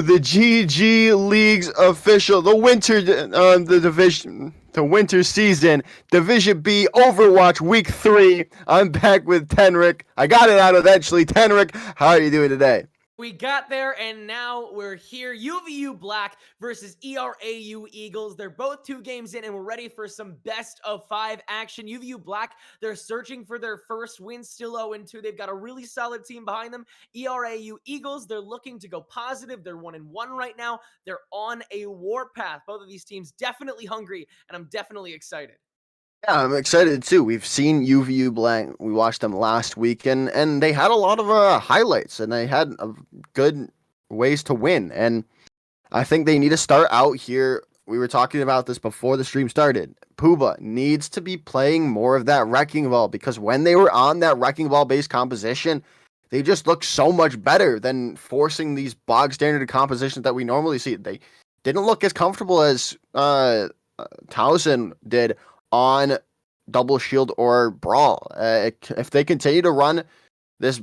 the GG Leagues official, the winter season, Division B Overwatch Week 3. I'm back with Tenric. I got it out eventually. Tenric, how are you doing today? We got there, and now we're here. UVU Black versus ERAU Eagles. They're both 2 games in, and we're ready for some best of 5 action. UVU Black, they're searching for their first win, still 0-2. They've got a really solid team behind them. ERAU Eagles, they're looking to go positive. They're 1-1 right now. They're on a warpath. Both of these teams definitely hungry, and I'm definitely excited. Yeah, I'm excited too. We've seen UVU Black. We watched them last weekend, and they had a lot of highlights, and they had good ways to win. And I think they need to start out here. We were talking about this before the stream started. Puba needs to be playing more of that wrecking ball, because when they were on that wrecking ball based composition, they just looked so much better than forcing these bog standard compositions that we normally see. They didn't look as comfortable as Towson did on double shield or brawl. If they continue to run these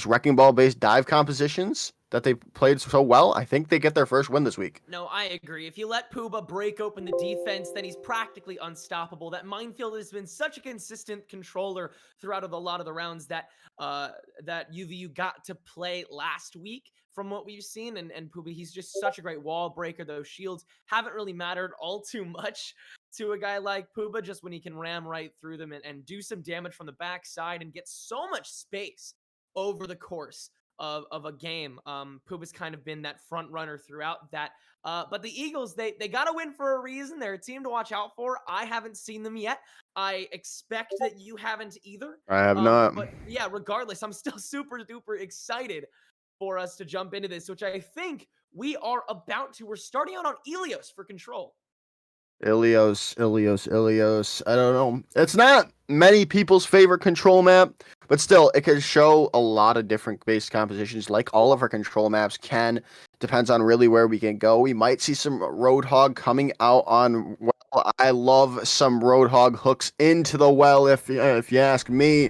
wrecking ball based dive compositions that they played so well, I think they get their first win this week. No, I agree. If you let Puba break open the defense, then he's practically unstoppable. That minefield has been such a consistent controller throughout a lot of the rounds that UVU got to play last week from what we've seen. And Puba, he's just such a great wall breaker. Those shields haven't really mattered all too much to a guy like Puba, just when he can ram right through them and do some damage from the backside and get so much space over the course of a game. Puba's kind of been that front runner throughout that. But the Eagles, they got to win for a reason. They're a team to watch out for. I haven't seen them yet. I expect that you haven't either. I have not. But yeah, regardless, I'm still super duper excited for us to jump into this, which I think we are about to. We're starting out on ERAU for control. ERAU. I don't know. It's not many people's favorite control map, but still, it can show a lot of different base compositions, like all of our control maps can. Depends on really where we can go. We might see some Roadhog coming out on well. I love some Roadhog hooks into the well, if you ask me.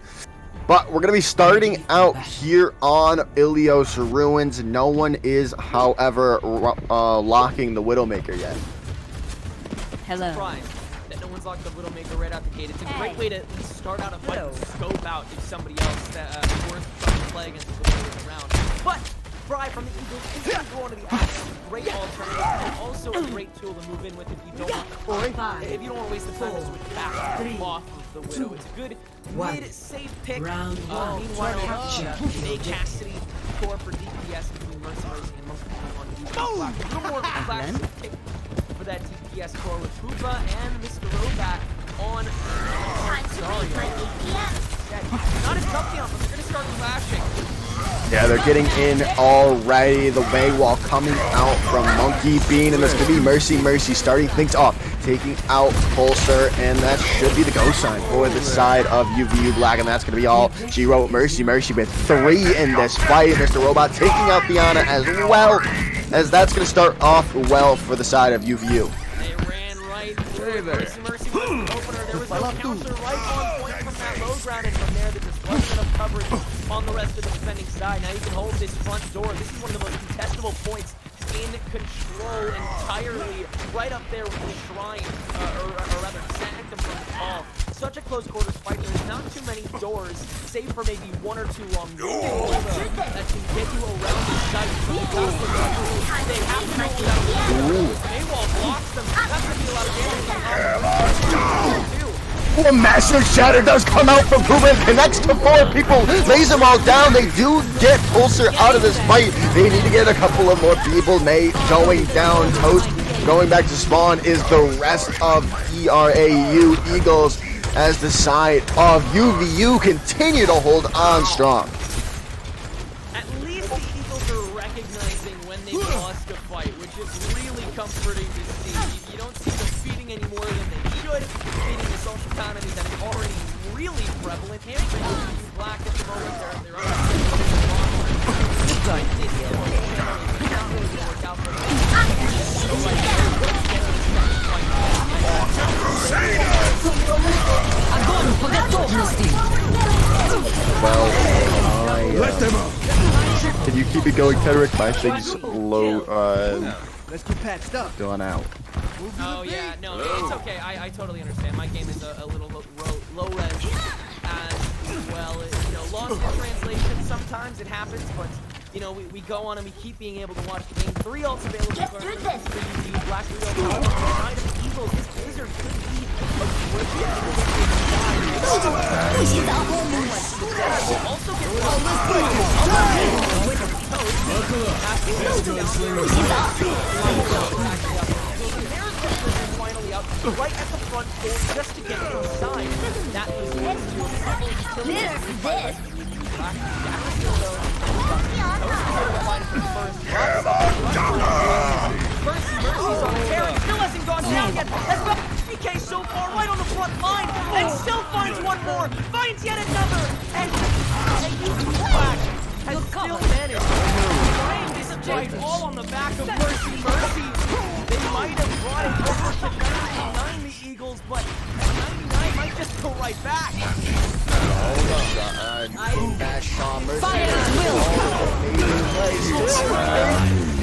But we're going to be starting out here on ERAU Ruins. No one is, however, locking the Widowmaker yet. Hello. Surprised that no one's locked the Widowmaker right out the gate. It's a great way to start out a fight and scope out if somebody else that worth trying to play against the round. But Fry from the Eagles is going to go onto the offense. Great alternative and also a great tool to move in with if you don't want to waste the time to switch back off of the Widow. It's a good mid-safe pick. Meanwhile, May Cassidy core for DPS between Mercenaries and most people on the Black. A little more classic pick for that DPS core with Puba and Mr. Robat on not as tough down, but they're going to start clashing. Yeah, they're getting in already. The Waywall coming out from Monkey Bean, and that's going to be Mercy starting things off, taking out Pulsar, and that should be the go sign for the side of UVU Black, and that's going to be all. She wrote Mercy with 3 in this fight. Mr. Robot taking out Diana as well, as that's going to start off well for the side of UVU. They ran right through Mercy was the opener. There was no counter right on point from that low ground, and from there there just wasn't enough coverage on the rest of the defending side. Now you can hold this front door. This is one of the most contestable points in control entirely, right up there with the shrine, or rather sanctum from the hall. Such a close quarters fight. There's not too many doors, save for maybe 1 or 2 that can get you around the site. So they have to go without Maywall blocks them. That's going to be a lot of damage. A massive shatter does come out from Puba and connects to 4 people, lays them all down. They do get Pulsar out of this fight. They need to get a couple of more people. May going down. Toast going back to spawn is the rest of ERAU Eagles, as the side of UVU continue to hold on strong. At least the Eagles are recognizing when they've lost a fight, which is really comforting to see. You don't see them feeding any more than they should, feeding the social economy that is already really prevalent. Here for UVU Black at the moment, they're on Well, can you keep it going, Tenric? My thing's low, Let's get patched up. going out. Oh yeah, no, it's okay. I totally understand. My game is a little low res as well. You know, lost in translation. Sometimes it happens, but you know we go on and we keep being able to watch the game. 3 ults available for the Black Widow. Behind the Eagles, this Blizzard could be a great also finally out right at the front door just to get inside that Mercy's on Terry, still hasn't gone down yet. Has got PK so far right on the front line and still finds one more, finds yet another, and Black has still managed to frame this fight all on the back of Mercy. They might have brought it over to 99, the Eagles, but 99 might just go right back.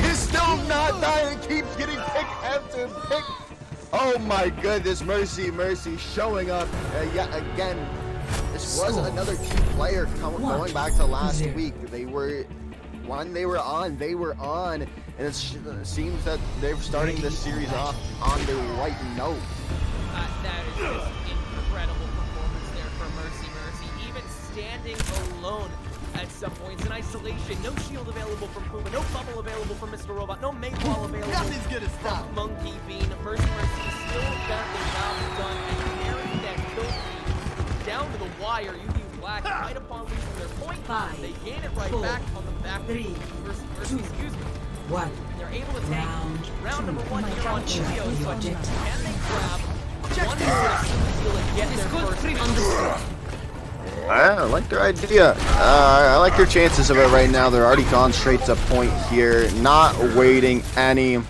He's still not dying. Keeps getting pick after pick. Oh my goodness, Mercy showing up yet again. This was another key player going back to last week. They were on, and it seems that they're starting this series off on the right note. That is just incredible performance there for Mercy. Even standing alone at some points in isolation. No shield available from Puma, no bubble available from Mr. Robot, no Mayfall available. Nothing's gonna stop. Monkey Bean. Mercy still got the job done and carrying that kill feed down to the wire. UV Black right upon losing their point. They gain it right back on the back. Mercy, excuse me. They're able to take round number 1 here on Cheerios, but can they grab one more and get their first I like their idea. I like their chances of it right now. They're already gone straight to point here, not waiting any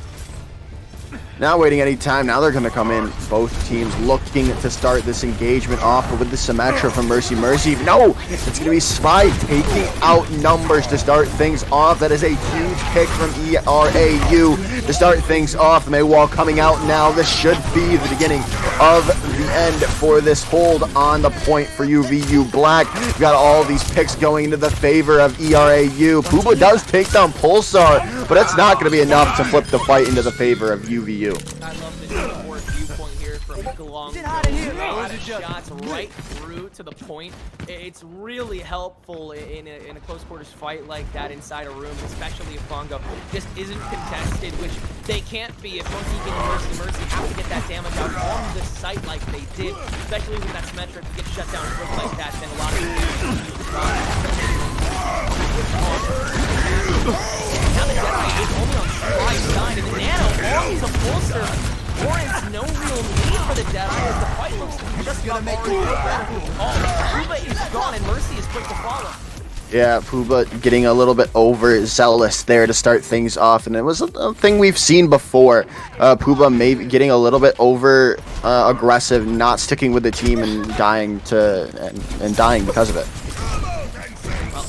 time. Now they're going to come in. Both teams looking to start this engagement off with the Symmetra from Mercy. No, it's going to be Spy taking out numbers to start things off. That is a huge pick from ERAU to start things off. The Maywall coming out now. This should be the beginning of the end for this hold on the point for UVU Black. We've got all these picks going into the favor of ERAU. Puba does take down Pulsar, but it's not going to be enough to flip the fight into the favor of UVU. I love this support viewpoint here from Glong. Get out of here! Shots right through to the point. It's really helpful in a close quarters fight like that inside a room, especially if Bongo just isn't contested, which they can't be if Monkey and Mercy have to get that damage out on the site like they did, especially with that Symmetra to get shut down quick like that. Then a lot of now the Jedi is only on Spy's side, and the Nano on to Pulsar. Warrants no real need for the Jedi as the fight looks to be just gonna make it. Puba is gone and Mercy is quick to follow. Yeah, Puba getting a little bit overzealous there to start things off, and it was a thing we've seen before. Puba maybe getting a little bit over aggressive, not sticking with the team and dying because of it. Well,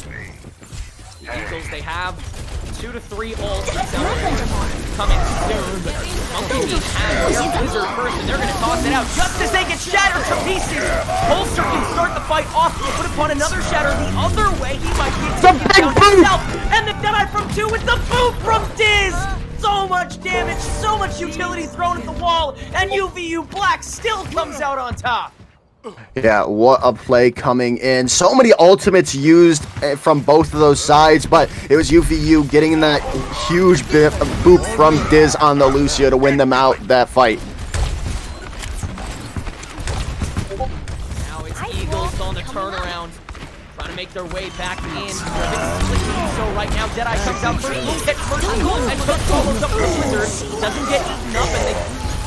the Eagles, they have 2 to 3 ults coming soon, but Monkey Bean has their Blizzard first, and they're going to toss it out just as they get shattered to pieces. Pulsar can start the fight off, but upon another shatter the other way, he might get taken down himself. And the Jedi from 2 with the boot from Diz. So much damage, so much utility thrown at the wall, and UVU Black still comes out on top. Yeah, what a play coming in. So many ultimates used from both of those sides, but it was UVU getting that huge boop from Diz on the Lucio to win them out that fight. Now it's Eagles on the turnaround, trying to make their way back in. So right now, Deadeye comes out first, looks at first, and follows up the Blizzard, doesn't get eaten up, and they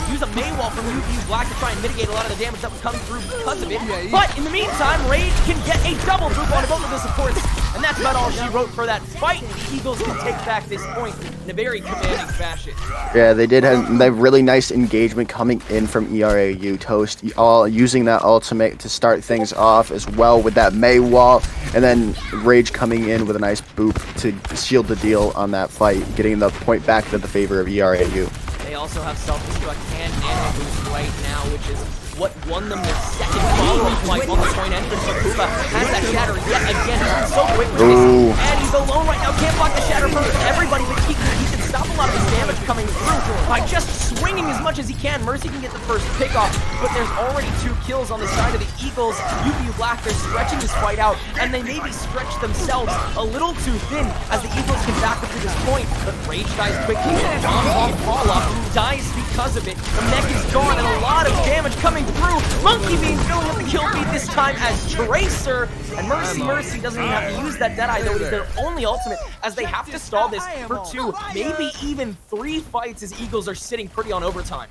use a Maywall from UVU Black to try and mitigate a lot of the damage that was coming through because of it. But in the meantime, Raid can get a double group on both of the supports And that's about all she wrote for that fight. The Eagles can take back this point in a very commanding fashion. Yeah, they did have that really nice engagement coming in from ERAU. Toast all using that ultimate to start things off as well with that May wall, and then Rage coming in with a nice boop to shield the deal on that fight, getting the point back to the favor of ERAU. They also have self-destruct and nano boost right now, which is what won them their second follow-up fight on the point entrance. But Puba has that shatter yet again. It's so quick with this. And he's alone right now. Can't block the shatter for everybody, but he can stop a lot of this damage coming through by just swinging as much as he can. Mercy can get the first pick off, but there's already 2 kills on the side of the Eagles. UVU Black, they're stretching this fight out, and they maybe stretch themselves a little too thin as the Eagles can back up to this point. But Rage dies quickly, and on fall up dies because of it. The mech is gone, and a lot of damage coming through. Monkey Bean filling up the kill feed this time as Tracer, and Mercy doesn't even have to use that Deadeye, though it is their only ultimate, as they have to stall this for 2, maybe even 3 fights, as Eagles are sitting pretty on overtime.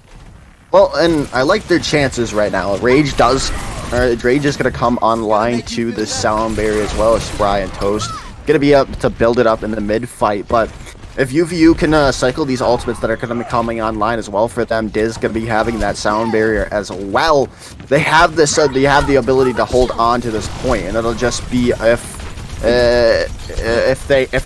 Well, and I like their chances right now. Rage is going to come online to the sound barrier as well as Spry and Toast. Going to be up to build it up in the mid fight, but if UVU can cycle these ultimates that are going to be coming online as well for them, Diz going to be having that sound barrier as well. They have this. They have the ability to hold on to this point, and it'll just be if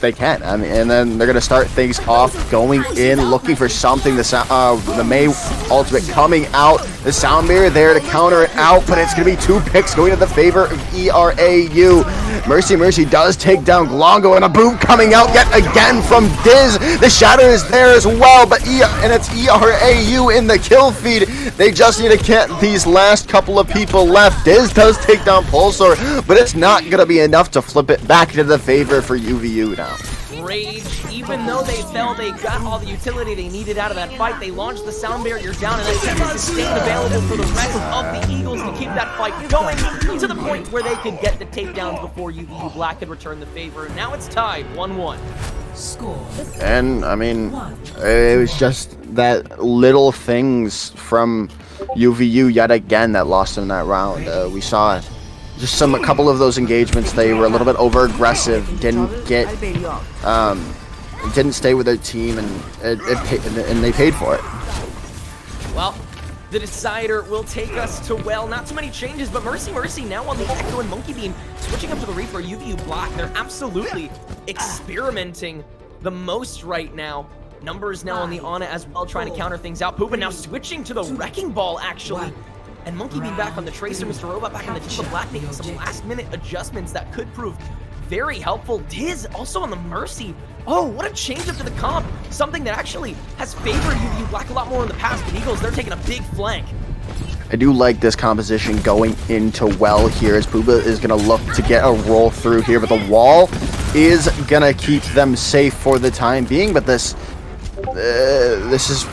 they can. I mean, and then they're going to start things off going in, looking for something. The May ultimate coming out. The sound barrier there to counter it out, but it's going to be 2 picks going to the favor of ERAU. Mercy does take down Glongo, and a boom coming out yet again from Diz. The shatter is there as well, but it's ERAU in the kill feed. They just need to get these last couple of people left. Diz does take down Pulsar, but it's not going to be enough to flip it back into the favor for UVU now. Rage, even though they fell, they got all the utility they needed out of that fight. They launched the sound barrier down, and that's the sustain available for the rest of the Eagles to keep that fight going to the point where they could get the takedowns before UVU Black could return the favor. Now it's tied 1-1. Score. And I mean, it was just that little things from UVU yet again that lost them that round. We saw it. Just a couple of those engagements, they were a little bit over aggressive, didn't stay with their team, and they paid for it. Well, the decider will take us to, well, not too many changes, but Mercy now on the Echo and Monkey Beam, switching up to the Reaper. UVU Black, they're absolutely experimenting the most right now. Numbers now on the Ana as well, trying to counter things out. Puba now switching to the Wrecking Ball, actually. And Monkey Bean back on the Tracer, Mr. Robot back on the Diva Black, making some last-minute adjustments that could prove very helpful. Diz also on the Mercy. Oh, what a change up to the comp. Something that actually has favored UVU Black a lot more in the past, but Eagles, they're taking a big flank. I do like this composition going into well here, as Puba is going to look to get a roll through here, but the wall is going to keep them safe for the time being, but this is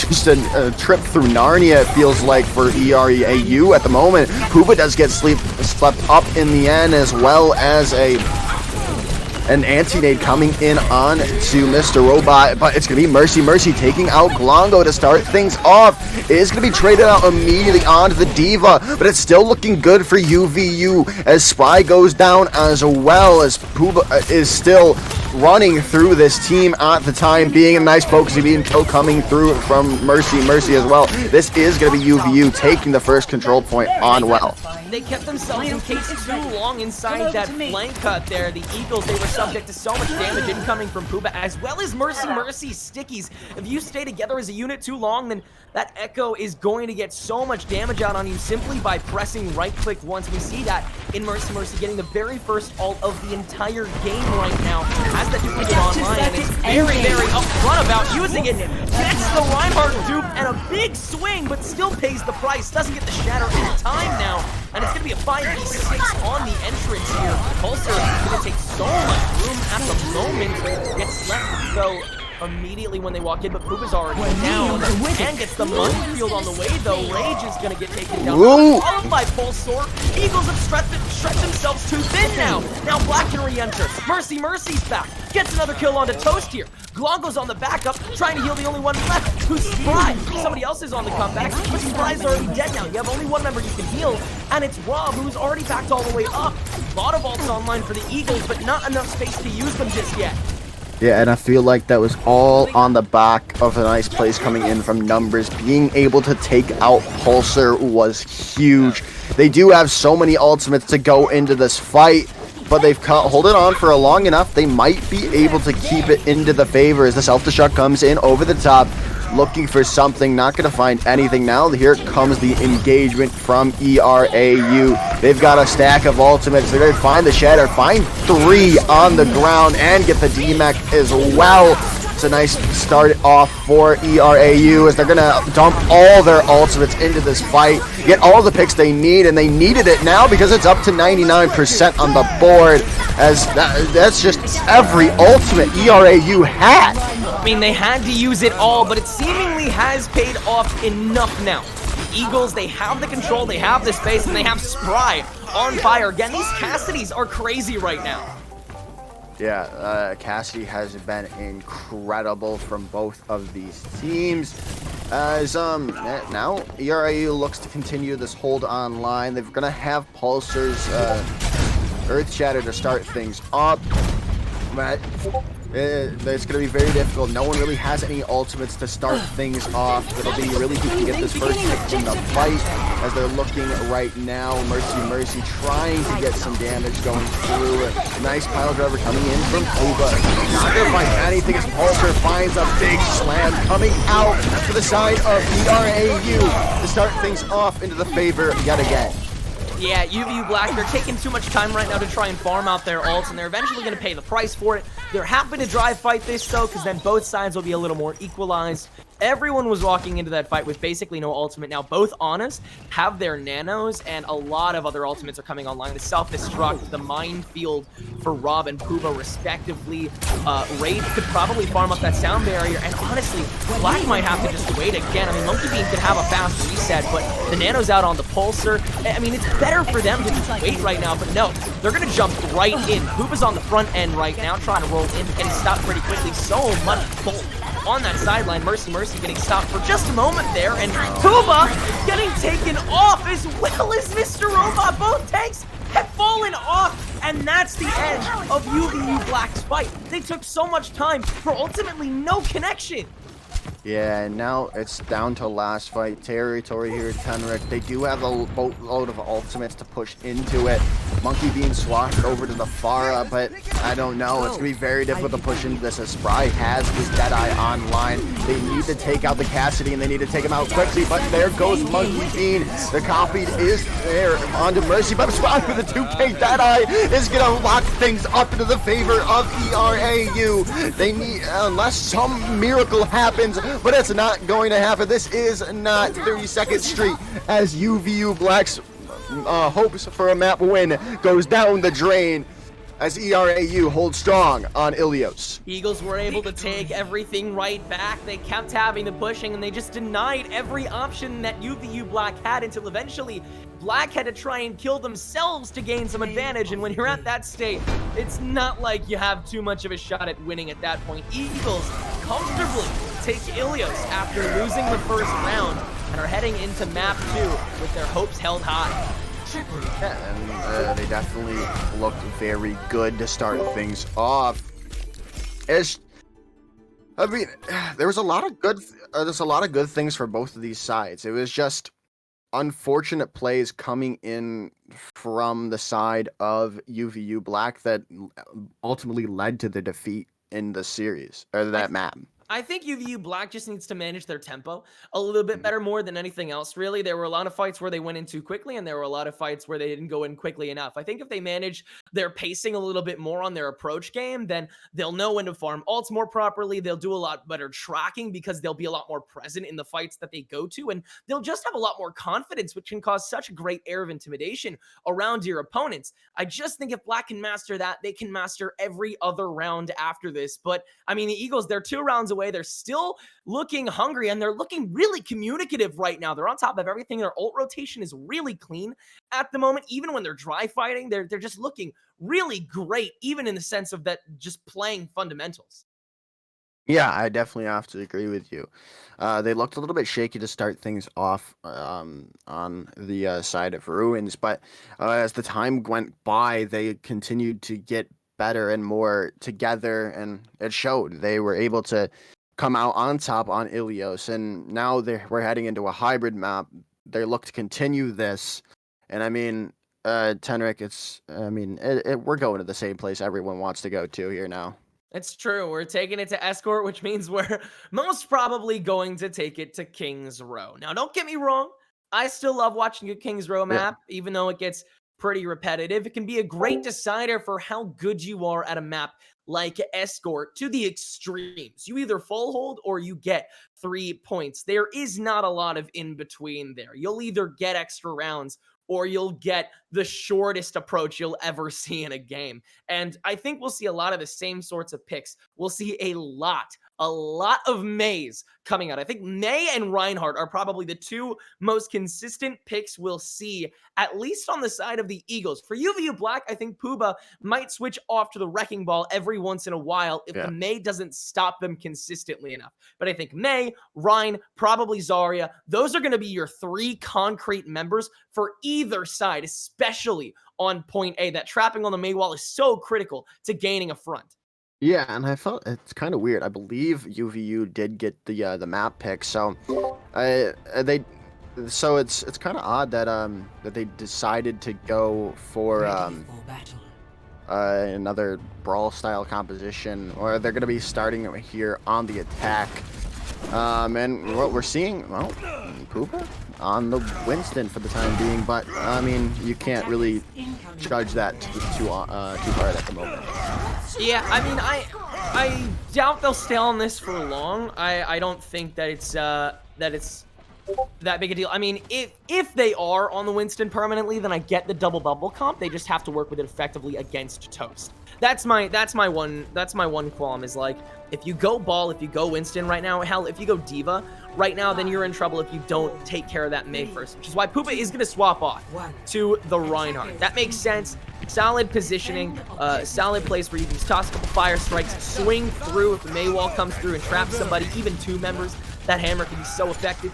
just a trip through Narnia, it feels like, for ERAU at the moment. Puba does get swept up in the end, as well as an anti-nade coming in on to Mr. Robot, but it's going to be Mercy taking out Glongo to start things off. It is going to be traded out immediately onto the Diva, but it's still looking good for UVU as Spy goes down, as well as Puba is still running through this team at the time being. A nice focus beam kill coming through from Mercy as well. This is going to be UVU taking the first control point on well. They kept themselves encased too long inside that flank cut there. The Eagles, they were subject to so much damage incoming from Puba, as well as Mercy stickies. If you stay together as a unit too long, then that Echo is going to get so much damage out on you simply by pressing right-click once. We see that in Mercy getting the very first ult of the entire game right now as that duplicate online, and it's very upfront about using it. Gets the Reinhardt dupe and a big swing, but still pays the price. Doesn't get the shatter in time now, and it's going to be a 5v6 on the entrance here. Pulsar is going to take so much room at the moment. Gets left, though. immediately when they walk in, but Puba's already down and gets the minefield on the way, though. Rage is going to get taken down. Followed by Pulsor. Eagles have stretched themselves too thin now. Now Black can re-enter. Mercy's back. Gets another kill onto Toast here. Glongo's on the backup, trying to heal the only one left, who's Spry. Somebody else is on the comeback, but Spry's already dead now. You have only one member you can heal, and it's Rob, who's already backed all the way up. A lot of ults online for the Eagles, but not enough space to use them just yet. Yeah, and I feel like that was all on the back of a nice plays coming in from Numbers. Being able to take out Pulsar was huge. They do have so many ultimates to go into this fight, but they've hold it on for a long enough. They might be able to keep it into the favor as the self-destruct comes in over the top, looking for something, not going to find anything now. Here comes the engagement from ERAU. They've got a stack of ultimates. They're going to find the Shatter, find 3 on the ground, and get the DMAC as well. It's a nice start off for ERAU as they're going to dump all their ultimates into this fight, get all the picks they need, and they needed it now because it's up to 99% on the board, as that's just every ultimate ERAU had. I mean, they had to use it all, but it seemingly has paid off enough now. The Eagles, they have the control, they have the space, and they have Spry on fire. Again, these Cassidys are crazy right now. Yeah, Cassidy has been incredible from both of these teams. As now ERAU looks to continue this hold online. They're gonna have Pulsar's Earth Shatter to start things up, but it's going to be very difficult. No one really has any ultimates to start things off. It'll be really who can get this first pick in the fight as they're looking right now. Mercy trying to get some damage going through. Nice pile driver coming in from Puba. Not going to find anything as Pulsar finds a big slam coming out to the side of ERAU to start things off into the favor yet again. Yeah, UVU Black, they're taking too much time right now to try and farm out their ults, and they're eventually going to pay the price for it. They're happy to drive fight this, though, because then both sides will be a little more equalized. Everyone was walking into that fight with basically no ultimate. Now, both Honest have their nanos, and a lot of other ultimates are coming online. The self-destruct, the minefield for Rob and Puba, respectively. Raid could probably farm up that sound barrier, and honestly, Black might have to just wait again. I mean, Monkey Bean could have a fast reset, but the nano's out on the Pulsar. I mean, it's better for them to just wait right now, but no, they're going to jump right in. Puba's on the front end right now, trying to roll in, getting stopped pretty quickly. So much bulk on that sideline. Mercy getting stopped for just a moment there, and Puba getting taken off as well as Mr. Robot. Both tanks have fallen off, and that's the end of UVU Black's fight. They took so much time for ultimately no connection. Yeah, and now it's down to last fight territory here at Tenric. They do have a boatload of ultimates to push into it. Monkey being swatched over to the Pharah, but I don't know. It's going to be very difficult to push into this as Spry has his Deadeye online. They need to take out the Cassidy, and they need to take him out quickly, but there goes Monkey Bean. The copy is there onto Mercy, but Spry with a 2K Deadeye is going to lock things up into the favor of ERAU. They need, unless some miracle happens, but it's not going to happen. This is not 32nd Street as UVU Black's hopes for a map win goes down the drain as ERAU holds strong on Ilios. Eagles were able to take everything right back. They kept having the pushing, and they just denied every option that UVU Black had until eventually Black had to try and kill themselves to gain some advantage. And when you're at that state, it's not like you have too much of a shot at winning at that point. Eagles comfortably take Ilios after losing the first round and are heading into map 2 with their hopes held high. Yeah, and they definitely looked very good to start things off. I mean, there was a lot of good. There's a lot of good things for both of these sides. It was just unfortunate plays coming in from the side of UVU Black that ultimately led to the defeat in the series or that map. I think UVU Black just needs to manage their tempo a little bit better more than anything else, really. There were a lot of fights where they went in too quickly, and there were a lot of fights where they didn't go in quickly enough. I think if they manage their pacing a little bit more on their approach game, then they'll know when to farm ults more properly. They'll do a lot better tracking because they'll be a lot more present in the fights that they go to, and they'll just have a lot more confidence, which can cause such a great air of intimidation around your opponents. I just think if Black can master that, they can master every other round after this. But I mean, the Eagles, they're 2 rounds away. They're still looking hungry and they're looking really communicative right now. They're on top of everything. Their ult rotation is really clean at the moment. Even when they're dry fighting, they're just looking really great, even in the sense of that just playing fundamentals. Yeah, I definitely have to agree with you. They looked a little bit shaky to start things off on the side of Ruins, but as the time went by, they continued to get better and more together, and it showed. They were able to come out on top on Ilios, and now we're heading into a hybrid map. They look to continue this, and I mean, Tenric, we're going to the same place everyone wants to go to here now. It's true. We're taking it to Escort, which means we're most probably going to take it to King's Row. Now, don't get me wrong. I still love watching a King's Row map, even though it gets pretty repetitive. It can be a great decider for how good you are at a map like Escort to the extremes. You either full hold or you get 3 points. There is not a lot of in between there. You'll either get extra rounds or you'll get the shortest approach you'll ever see in a game. And I think we'll see a lot of the same sorts of picks. We'll see a lot of Mays coming out. I think May and Reinhardt are probably the 2 most consistent picks we'll see, at least on the side of the Eagles. For UVU Black, I think Puba might switch off to the Wrecking Ball every once in a while if the May doesn't stop them consistently enough. But I think May, Ryan, probably Zarya, those are going to be your 3 concrete members for either side, especially on point A. That trapping on the May wall is so critical to gaining a front. Yeah, and I felt it's kind of weird. I believe UVU did get the map pick, so it's kind of odd that they decided to go for another brawl style composition, or they're going to be starting here on the attack. And what we're seeing, well, Puba on the Winston for the time being, but I mean, you can't really judge that too hard at the moment. Yeah, I mean, I doubt they'll stay on this for long. I don't think that it's that big a deal. I mean, if they are on the Winston permanently, then I get the double bubble comp. They just have to work with it effectively against Toast. That's my one qualm is like, if you go Ball, if you go Winston right now, hell, if you go Diva right now, then you're in trouble if you don't take care of that May first, which is why Puba is going to swap off to the Reinhardt. That makes sense. Solid positioning, solid place where you can just toss a couple fire strikes, swing through if the May wall comes through and trap somebody, even 2 members. That hammer can be so effective,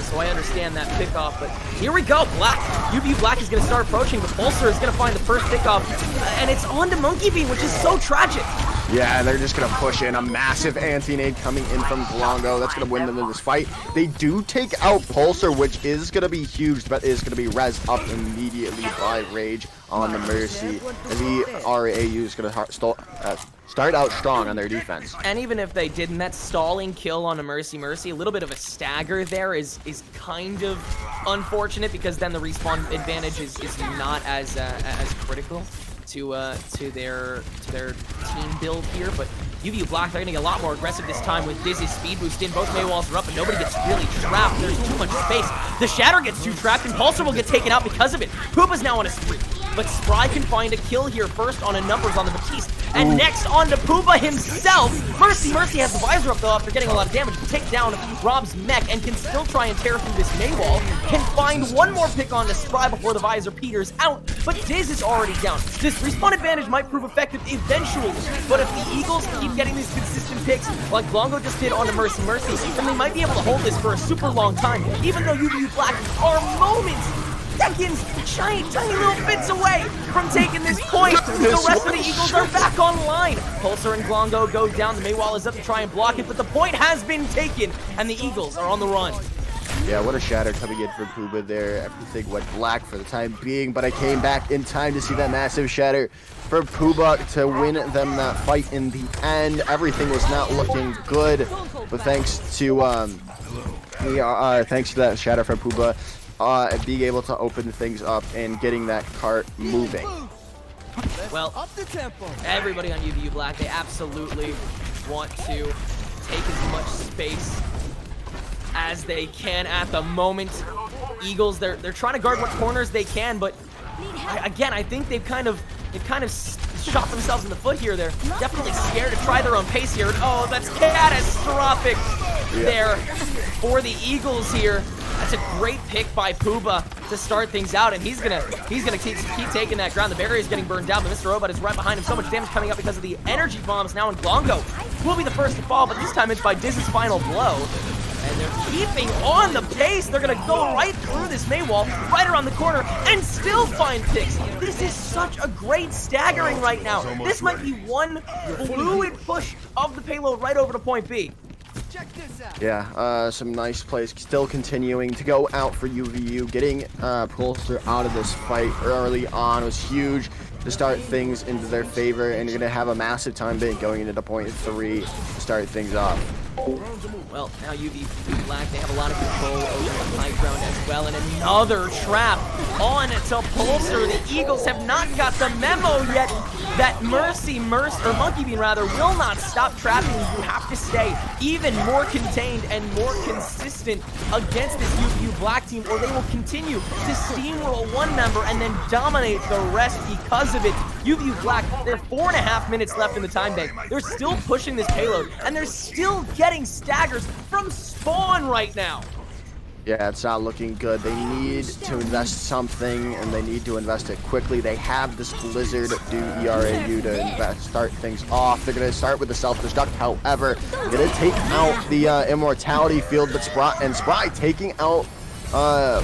so I understand that pickoff, but here we go, Black. UVU Black is going to start approaching, but Pulsar is going to find the first pickoff, and it's on to Monkey Bean, which is so tragic. Yeah, they're just going to push in a massive anti-nade coming in from Glongo. That's going to win them in this fight. They do take out Pulsar, which is going to be huge, but is going to be rezzed up immediately by Rage on the Mercy. And the ERAU is going to start out strong on their defense. And even if they didn't, that stalling kill on a Mercy, a little bit of a stagger there is kind of unfortunate, because then the respawn advantage is not as critical to their team build here. But UVU Black, they're gonna get a lot more aggressive this time with Dizzy's speed boost in. Both May walls are up, but nobody gets really trapped. There's too much space. The Shatter gets too trapped, and Pulsar will get taken out because of it. Puba's now on a spree, but Spry can find a kill here first on a numbers on the Batiste, and next on to Puba himself. Mercy has the visor up though after getting a lot of damage. Take down Rob's mech and can still try and tear through this May wall. Can find one more pick on to Spry before the visor peters out, but Diz is already down. This respawn advantage might prove effective eventually, but if the Eagles keep getting these consistent picks like Longo just did on to Mercy, then they might be able to hold this for a super long time, even though UVU Black are moments, seconds, tiny little bits away from taking this point. The rest of the Eagles are back online. Pulsar and Glongo go down. The Maywall is up to try and block it, but the point has been taken, and the Eagles are on the run. Yeah, what a shatter coming in from Puba there. Everything went black for the time being, but I came back in time to see that massive shatter for Puba to win them that fight in the end. Everything was not looking good, but thanks to thanks to that shatter from Puba, being able to open things up and getting that cart moving. Well, Up the tempo. everybody on UVU Black, they absolutely want to take as much space as they can at the moment. Eagles, they're trying to guard what corners they can, but again, I think they've kind of shot themselves in the foot here. They're definitely scared to try their own pace here. Oh, that's catastrophic there for the Eagles here. That's a great pick by Puba to start things out, and he's gonna keep taking that ground. The barrier is getting burned down, but Mr. Robot is right behind him. So much damage coming up because of the energy bombs now, and Glongo will be the first to fall, but this time it's by Diz's final blow. And they're keeping on the pace. They're gonna go right through this Maywall, right around the corner, and still find picks. This is such a great staggering right now. This might be one fluid push of the payload right over to point B. Check this out. Yeah, some nice plays still continuing to go out for UVU. Getting Pulsar out of this fight early on was huge to start things into their favor, and you're going to have a massive time bank going into point 3 to start things off. Well, now UV Black, they have a lot of control over the high ground as well, and another trap on to Pulsar. The Eagles have not got the memo yet that Monkey Bean rather, will not stop trapping. You have to stay even more contained and more consistent against this UVU Black team, or they will continue to steamroll one member and then dominate the rest because of it. UVU Black, they're 4.5 minutes left in the time bank. They're still pushing this payload, and they're still getting staggers from spawn right now. Yeah, it's not looking good. They need to invest something, and they need to invest it quickly. They have this Blizzard do ERAU to start things off. They're going to start with the self-destruct, however. They're going to take out the Immortality field, but Spry taking out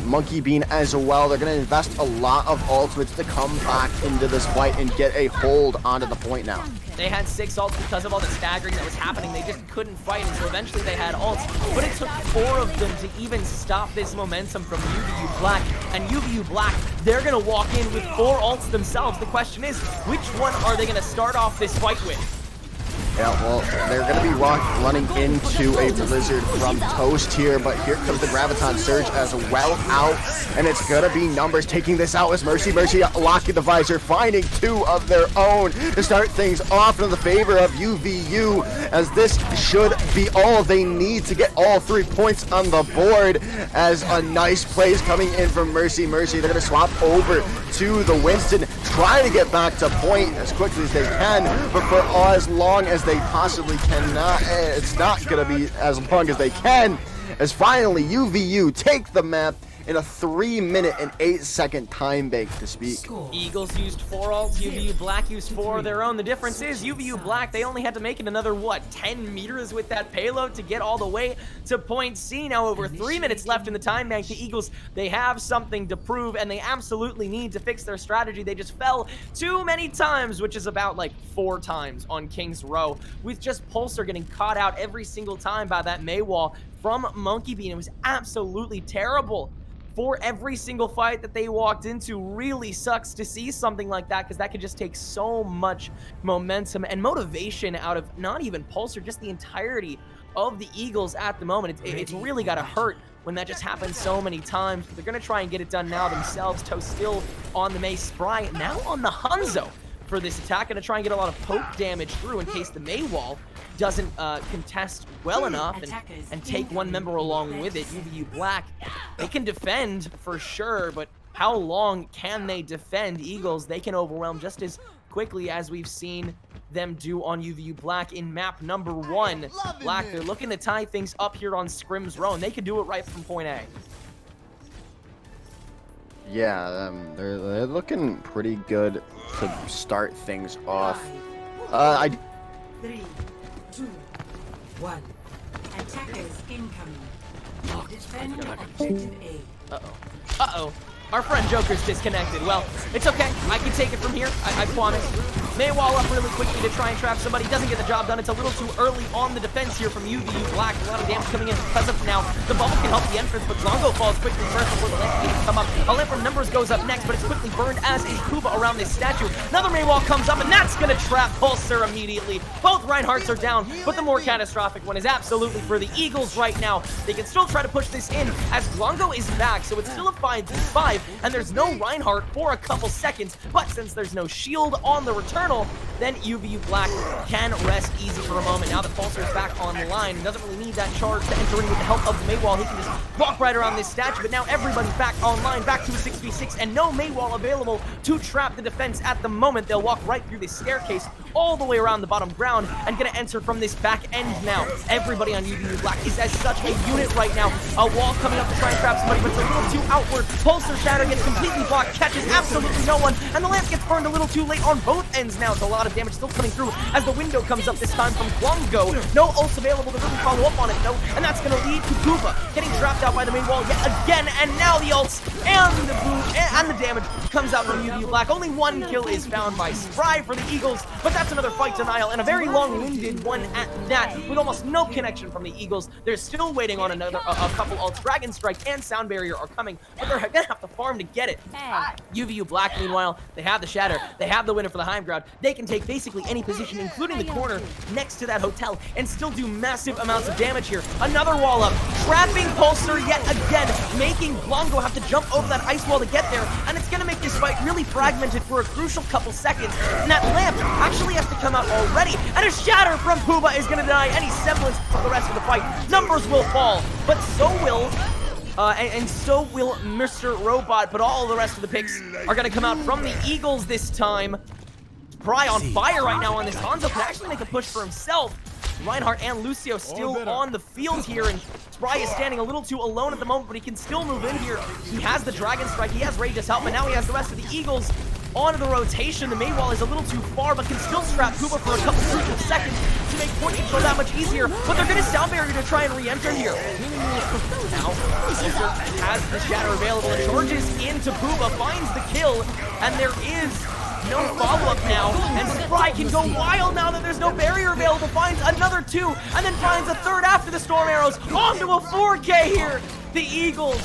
Monkey Bean as well. They're going to invest a lot of ultimates to come back into this fight and get a hold onto the point now. They had 6 ults because of all the staggering that was happening. They just couldn't fight, and so eventually they had ults. But it took 4 of them to even stop this momentum from UVU Black. And UVU Black, they're going to walk in with 4 ults themselves. The question is, which one are they going to start off this fight with? Yeah, well, they're going to be running into a Blizzard from Toast here, but here comes the Graviton Surge as well out, and it's going to be Numbers taking this out as Mercy locking the visor, finding 2 of their own to start things off in the favor of UVU, as this should be all they need to get all 3 points on the board, as a nice play is coming in from Mercy. They're going to swap over to the Winston, try to get back to point as quickly as they can, but for as long as they possibly cannot, it's not going to be as long as they can, as finally UVU take the map in a 3-minute and 8-second time bank to speak. Eagles used 4 ults, UVU Black used 4 of their own. The difference is UVU Black, they only had to make it another, 10 meters with that payload to get all the way to point C. Now over 3 minutes left in the time bank. The Eagles, they have something to prove, and they absolutely need to fix their strategy. They just fell too many times, which is about 4 times on King's Row, with just Pulsar getting caught out every single time by that Maywall from Monkey Bean. It was absolutely terrible. For every single fight that they walked into. Really sucks to see something like that, because that could just take so much momentum and motivation out of not even Pulsar, just the entirety of the Eagles at the moment. It's really got to hurt when that just happens so many times. They're going to try and get it done now themselves. Toast still on the May. Spry now on the Hanzo for this attack. Going to try and get a lot of poke damage through in case the Maywall doesn't contest well enough and take one member along with it. UVU Black, they can defend for sure, but how long can they defend? Eagles, they can overwhelm just as quickly as we've seen them do on UVU Black in map number 1. Black, they're looking to tie things up here on Scrim's Row, and they can do it right from point A. Yeah, they're looking pretty good to start things off. 3, 2, 1. Attackers incoming. Defend objective A. Uh-oh. Our friend Joker's disconnected. Well, it's okay. I can take it from here. I promise. May wall up really quickly to try and trap somebody. Doesn't get the job done. It's a little too early on the defense here from UVU Black. A lot of damage coming in because of now. The bubble can help the entrance, but Zongo falls quickly first before the lamp can come up. A lamp from Numbers goes up next, but it's quickly burned as is Kuba around this statue. Another May wall comes up, and that's going to trap Pulsar immediately. Both Reinhardts are down, but the more catastrophic one is absolutely for the Eagles right now. They can still try to push this in as Glongo is back, so it's still a 5v5, and there's no Reinhardt for a couple seconds, but since there's no shield on the Returnal, then UVU Black can rest easy for a moment. Now that Pulsar is back on the line, he doesn't really need that charge to enter in with the help of the Maywall. He can just walk right around this statue, but now everybody's back online, back to a 6v6, and no Maywall available to trap the defense at the moment. They'll walk right through this staircase all the way around the bottom ground and gonna enter from this back end now. Everybody on UVU Black is as such a unit right now. A wall coming up to try and trap somebody, but it's a little too outward. Pulsar Shadow gets completely blocked, catches absolutely no one, and the lamp gets burned a little too late on both ends now. It's a lot of damage still coming through as the window comes up this time from Glongo. No ults available to really follow up on it though, and that's gonna lead to Kuba getting trapped out by the main wall yet again, and now the ults and the boom and the damage comes out from UVU Black. Only one kill is found by Spry for the Eagles, but that's another fight denial, and a very long-winded one at that, with almost no connection from the Eagles. They're still waiting on a couple ults. Dragon Strike and Sound Barrier are coming, but they're gonna have to farm to get it. UVU Black, meanwhile, they have the Shatter, they have the winner for the high ground. They can take basically any position, including the corner next to that hotel, and still do massive amounts of damage here. Another wall up, trapping Pulsar yet again, making Glongo have to jump over that ice wall to get there, and it's gonna make this fight really fragmented for a crucial couple seconds. And that lamp actually has to come out already, and a Shatter from Puba is gonna deny any semblance of the rest of the fight. Numbers will fall, but so will and so will Mr. Robot, but all the rest of the picks are going to come out from the Eagles this time. Spry on fire right now on this. Hanzo can actually make a push for himself. Reinhardt and Lucio still on the field here, and Spry is standing a little too alone at the moment, but he can still move in here. He has the Dragon Strike, he has Rage's help, and now he has the rest of the Eagles onto the rotation. The main wall is a little too far, but can still trap Kuba for a couple crucial seconds to make point control that much easier, but they're going to Sound Barrier to try and re-enter here. Now, Pulsar has the Shatter available and charges into Kuba, finds the kill, and there is no follow-up now, and Spry can go wild now that there's no barrier available, finds another two, and then finds a third after the Storm Arrows, onto a 4K here. The Eagles,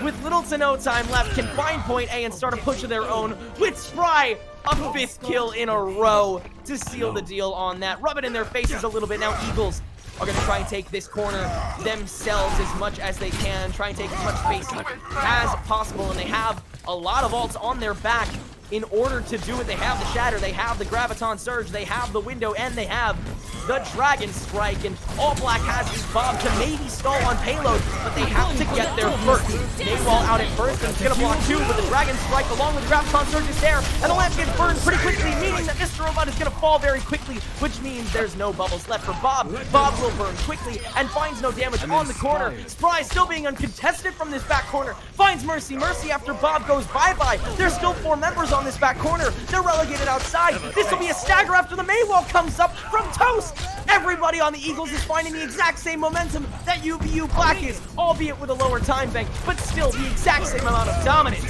with little to no time left, can find point A and start a push of their own, with Spry a 5th kill in a row to seal the deal on that. Rub it in their faces a little bit. Now Eagles are going to try and take this corner themselves as much as they can, try and take as much space as possible, and they have a lot of ults on their back in order to do it. They have the Shatter, they have the Graviton Surge, they have the Window, and they have the Dragon Strike, and all Black has is Bob to maybe stall on payload, but they have to get there first. Maywall out at first, and it's gonna block two, but the Dragon Strike along with the Graviton Surge is there, and the lamp gets burned pretty quickly, meaning that Mr. Robot is gonna fall very quickly, which means there's no bubbles left for Bob. Bob will burn quickly and finds no damage on the corner. Spry still being uncontested from this back corner, finds Mercy. Mercy after Bob goes bye-bye. There's still 4 members on this back corner. They're relegated outside. This will be a stagger after the Maywall comes up from Toast. Everybody on the Eagles is finding the exact same momentum that UVU Black is, albeit with a lower time bank, but still the exact same amount of dominance.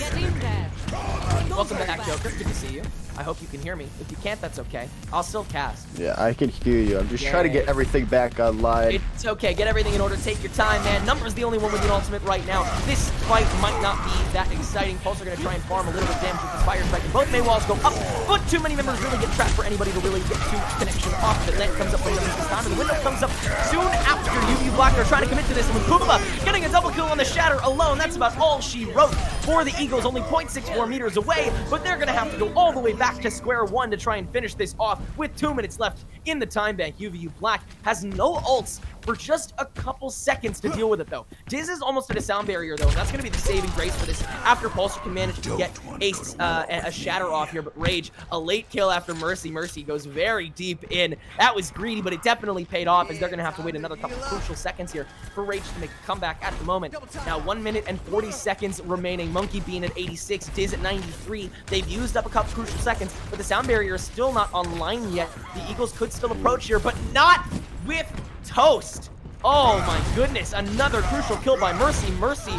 Welcome back, Joker. Good to see you. I hope you can hear me. If you can't, that's okay. I'll still cast. Yeah, I can hear you. I'm just trying to get everything back online. It's okay. Get everything in order. Take your time, man. Number's the only one with an ultimate right now. This fight might not be that exciting. Pulsar are going to try and farm a little bit of damage with this Fire Strike. And both Maywalls go up, but too many members really get trapped for anybody to really get to connection off of it. Then comes up from them this time, and the window comes up soon after. UVU Black are trying to commit to this, and with Kuba getting a double kill on the Shatter alone, that's about all she wrote for the Eagles. Only 0.64 meters away, but they're going to have to go all the way back to square one to try and finish this off with 2 minutes left in the time bank. UVU Black has no ults for just a couple seconds to deal with it, though. Diz is almost at a Sound Barrier, though, and that's going to be the saving grace for this after Pulsar can manage to get a Shatter off here, but Rage, a late kill after Mercy. Mercy goes very deep in. That was greedy, but it definitely paid off, as they're going to have to wait another couple crucial seconds here for Rage to make a comeback at the moment. Now, 1 minute and 40 seconds remaining. Monkey Bean at 86, Diz at 93. They've used up a couple crucial seconds, but the Sound Barrier is still not online yet. The Eagles could still approach here, but not with Toast. Oh my goodness, another crucial kill by Mercy. Mercy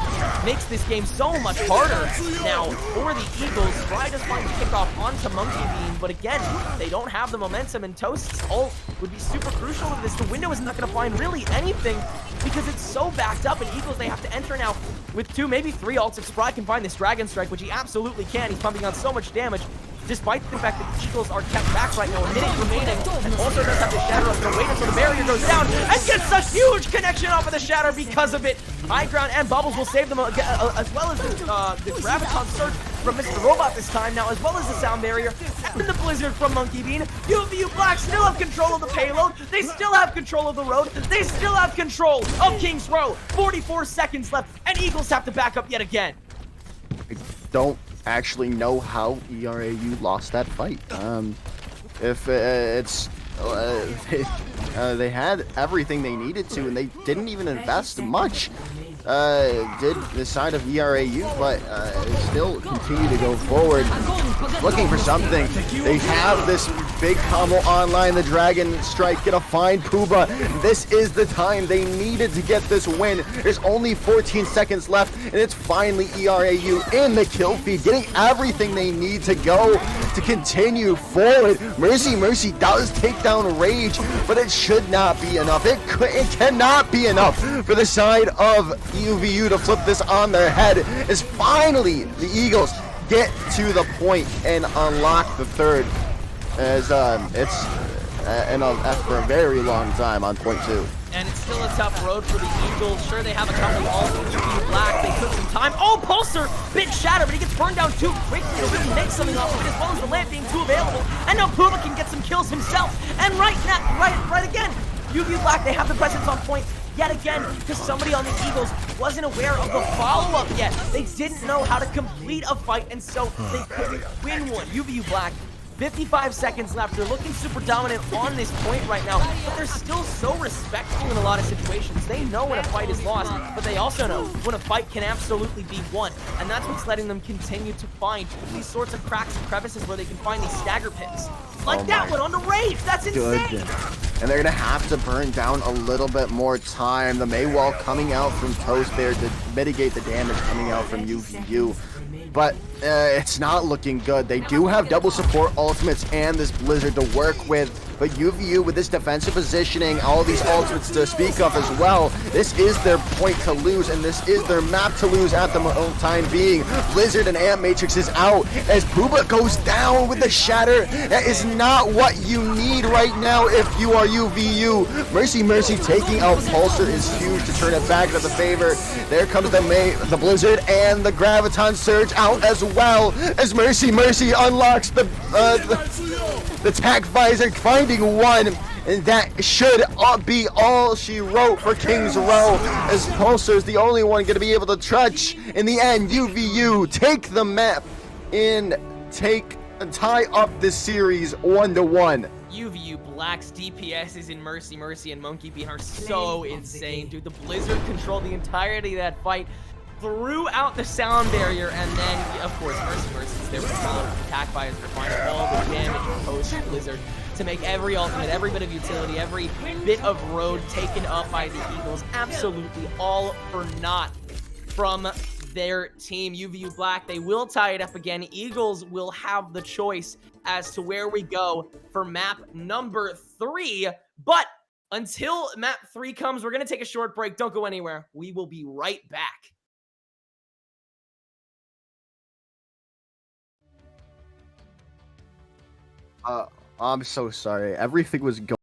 makes this game so much harder. Now, for the Eagles, Fry does find the kickoff onto Monkey Bean, but again, they don't have the momentum, and Toast's ult would be super crucial to this. The window is not going to find really anything because it's so backed up, and Eagles, they have to enter now with 2, maybe 3 ults if Spry can find this Dragon Strike, which he absolutely can. He's pumping on so much damage, despite the fact that the Eagles are kept back right now, a minute remaining, and also does have the Shatter up, gonna wait until the barrier goes down, and gets a huge connection off of the Shatter because of it. High ground and Bubbles will save them, as well as the Graviton Surge from Mr. Robot this time now, as well as the Sound Barrier, and the Blizzard from Monkey Bean. UVU Black still have control of the payload, they still have control of the road, they still have control of King's Row. 44 seconds left, and Eagles have to back up yet again. I don't actually know how ERAU lost that fight. If it's they had everything they needed to, and they didn't even invest much. Did the side of ERAU, but still continue to go forward, looking for something. They have this big combo online, the Dragon Strike, gonna find Puba. This is the time they needed to get this win. There's only 14 seconds left, and it's finally ERAU in the kill feed, getting everything they need to go to continue forward. Mercy does take down Rage, but it should not be enough. It cannot be enough for the side of UVU to flip this on their head, as finally the Eagles get to the point and unlock the third, as it's for a very long time on point 2. And it's still a tough road for the Eagles. Sure, they have a couple ults from UVU Black. They took some time. Oh, Pulsar! Bit Shatter, but he gets burned down too quickly to really make something off of it, as well as the lamp being too available. And now Puma can get some kills himself. And right again, UVU Black, they have the presence on point yet again, because somebody on the Eagles wasn't aware of the follow-up yet. They didn't know how to complete a fight, and so they couldn't win one. UVU Black, 55 seconds left. They're looking super dominant on this point right now, but they're still so respectful in a lot of situations. They know when a fight is lost, but they also know when a fight can absolutely be won, and that's what's letting them continue to find these sorts of cracks and crevices where they can find these stagger pits. Like that one on the Rage, that's insane! And they're gonna have to burn down a little bit more time. The Maywall coming out from Toast there to mitigate the damage coming out from UVU. But it's not looking good. They do have double support ultimates and this Blizzard to work with, but UVU with this defensive positioning, all these ultimates to speak of as well, this is their point to lose, and this is their map to lose at the time being. Blizzard and Amp Matrix is out as Puba goes down with the Shatter. That is not what you need right now if you are UVU. Mercy taking out Pulsar is huge to turn it back to the favor. There comes the Blizzard and the Graviton Surge out as well, as Mercy unlocks the Tac Visor, finding one, and that should be all she wrote for King's Row, as Pulsar is the only one going to be able to touch. In the end, UVU take the map and tie up this series 1-1. UVU Black's DPSs in Mercy and Monkey Bean are so insane, dude. The Blizzard controlled the entirety of that fight, threw out the sound barrier, and then, of course, Mercy's there with the attack fires to find all the damage post Blizzard to make every ultimate, every bit of utility, every bit of road taken up by the Eagles absolutely all for naught from their team. UVU Black, they will tie it up again. Eagles will have the choice as to where we go for map number 3. But until map 3 comes, we're going to take a short break. Don't go anywhere. We will be right back. I'm so sorry. Everything was going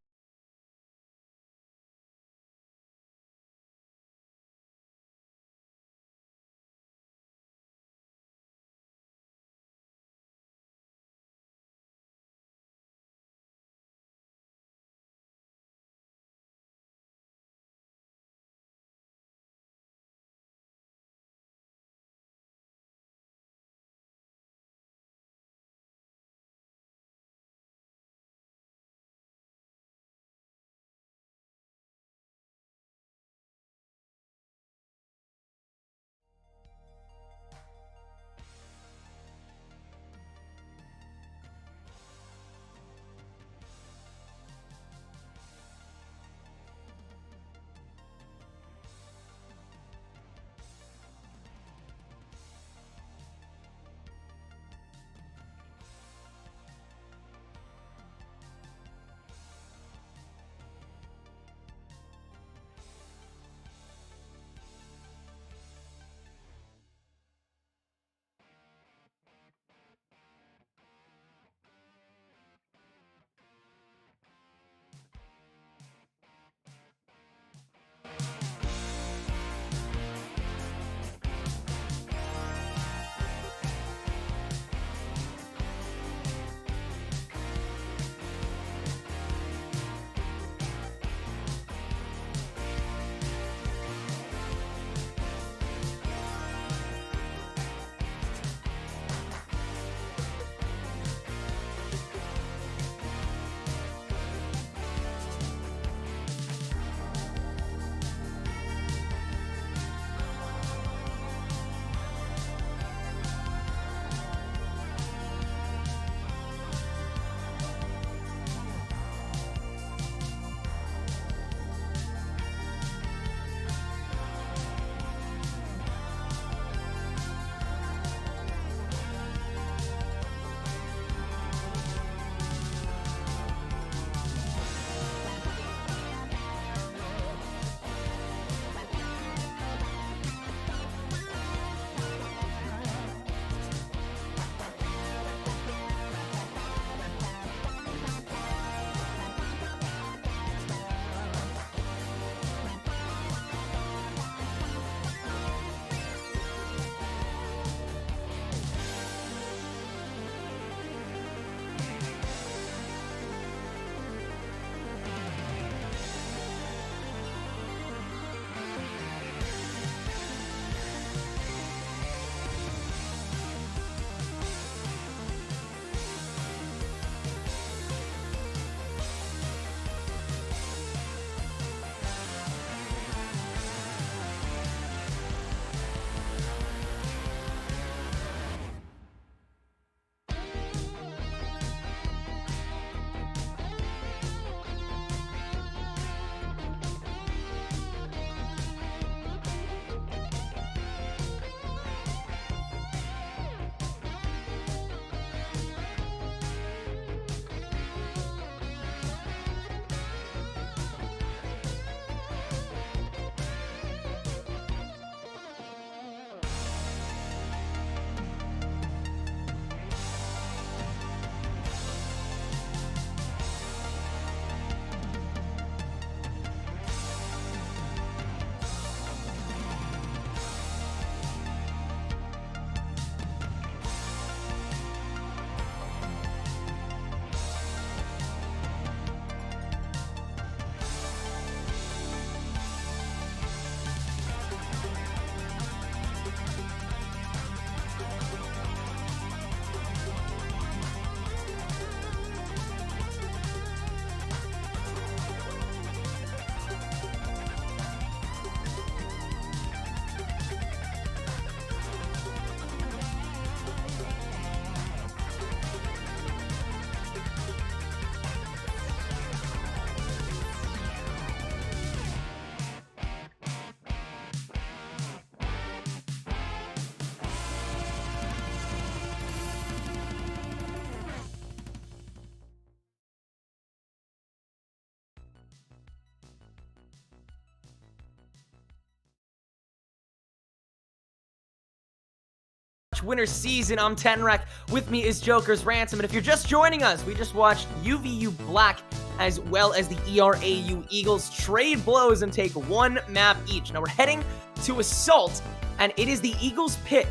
Overwatch winter season. I'm Tenrek. With me is Joker's Ransom. And if you're just joining us, we just watched UVU Black as well as the ERAU Eagles trade blows and take one map each. Now we're heading to Assault, and it is the Eagles' pick.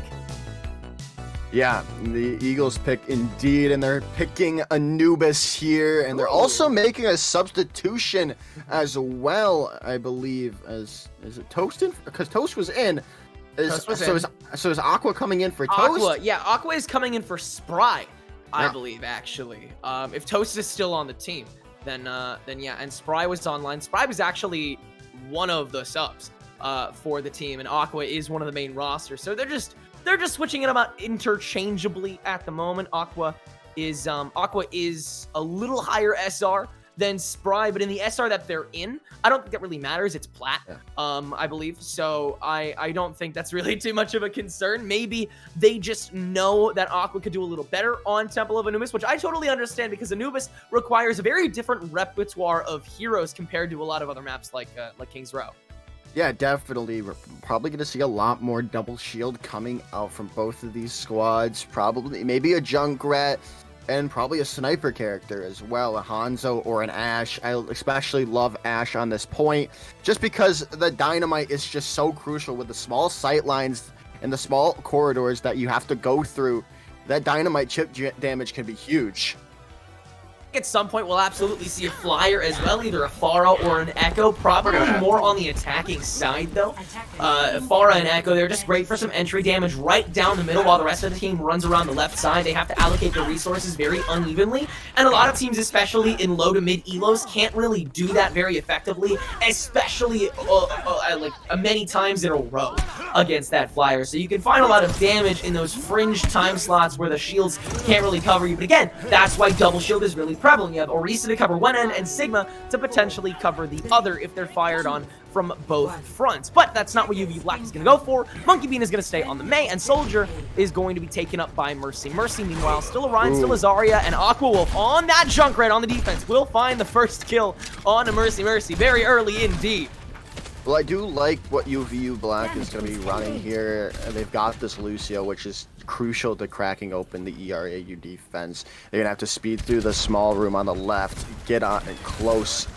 Yeah, the Eagles pick indeed, and they're picking Anubis here, and they're also making a substitution as well, I believe. Is it Toast in? Because Toast was in. So is Aqua coming in for Toast? Aqua, yeah, Aqua is coming in for Spry, I believe, actually. If Toast is still on the team, then yeah, and Spry was online. Spry was actually one of the subs for the team, and Aqua is one of the main rosters. So they're just switching it about interchangeably at the moment. Aqua is a little higher SR than Spry, but in the SR that they're in, I don't think that really matters. It's plat, I believe. So I don't think that's really too much of a concern. Maybe they just know that Aqua could do a little better on Temple of Anubis, which I totally understand because Anubis requires a very different repertoire of heroes compared to a lot of other maps like King's Row. Yeah, definitely. We're probably going to see a lot more double shield coming out from both of these squads. Probably, maybe a Junkrat, and probably a sniper character as well, a Hanzo or an Ashe. I especially love Ashe on this point, just because the dynamite is just so crucial with the small sight lines and the small corridors that you have to go through. That dynamite chip damage can be huge. At some point, we'll absolutely see a flyer as well, either a Pharah or an Echo, probably more on the attacking side, though. Pharah and Echo, they're just great for some entry damage right down the middle while the rest of the team runs around the left side. They have to allocate their resources very unevenly, and a lot of teams, especially in low to mid elos, can't really do that very effectively, especially many times in a row against that flyer. So you can find a lot of damage in those fringe time slots where the shields can't really cover you. But again, that's why double shield is really prevalent. You have Orisa to cover one end and Sigma to potentially cover the other if they're fired on from both fronts. But that's not what UVU Black is going to go for. Monkey Bean is going to stay on the Mei, and Soldier is going to be taken up by Mercy. Mercy, meanwhile, still Orion, still a Zarya, and Aqua Wolf on that Junkrat on the defense will find the first kill on a Mercy. Mercy very early indeed. Well, I do like what UVU Black is going to be running here. They've got this Lucio, which is crucial to cracking open the ERAU defense. They're going to have to speed through the small room on the left, get on close,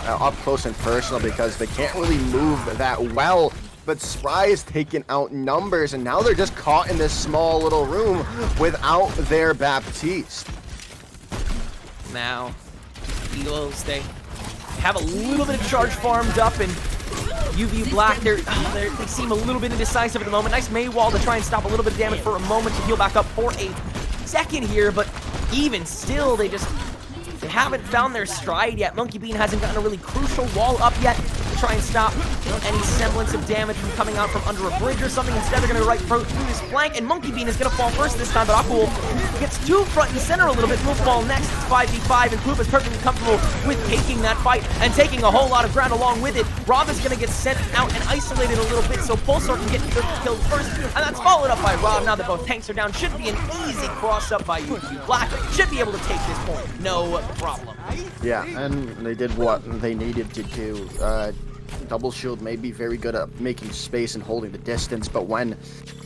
up close and personal, because they can't really move that well. But Spry is taking out numbers, and now they're just caught in this small little room without their Baptiste. Now, Eagles, they have a little bit of charge farmed up, and UVU Black, they seem a little bit indecisive at the moment. Nice Mei wall to try and stop a little bit of damage for a moment to heal back up for a second here, but even still, they haven't found their stride yet. Monkey Bean hasn't gotten a really crucial wall up yet to try and stop any semblance of damage from coming out from under a bridge or something. Instead, they're going to right through his flank, and Monkey Bean is going to fall first this time, but Aqua Wolf gets to front and center a little bit. Will fall next. It's 5v5, and Poop is perfectly comfortable with taking that fight and taking a whole lot of ground along with it. Rob is going to get sent out and isolated a little bit, so Pulsar can get killed first, and that's followed up by Rob. Now that both tanks are down, should be an easy cross-up by UVU Black. Should be able to take this point. No problem. Yeah, and they did what they needed to do. Double shield may be very good at making space and holding the distance, but when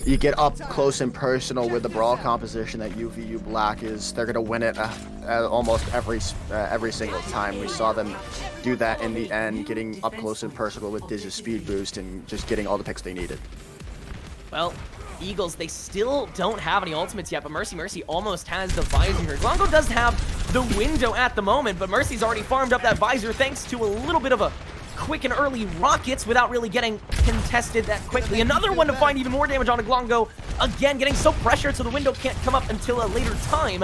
you get up close and personal with the brawl composition that UVU Black is, they're gonna win it almost every single time. We saw them do that in the end, getting up close and personal with Diz's speed boost and just getting all the picks they needed. Well, Eagles, they still don't have any ultimates yet, but Mercy almost has the visor here. Glongo does have the window at the moment, but Mercy's already farmed up that visor thanks to a little bit of a quick and early rockets without really getting contested that quickly. Another one to find even more damage on a Glongo. Again, getting so pressured so the window can't come up until a later time.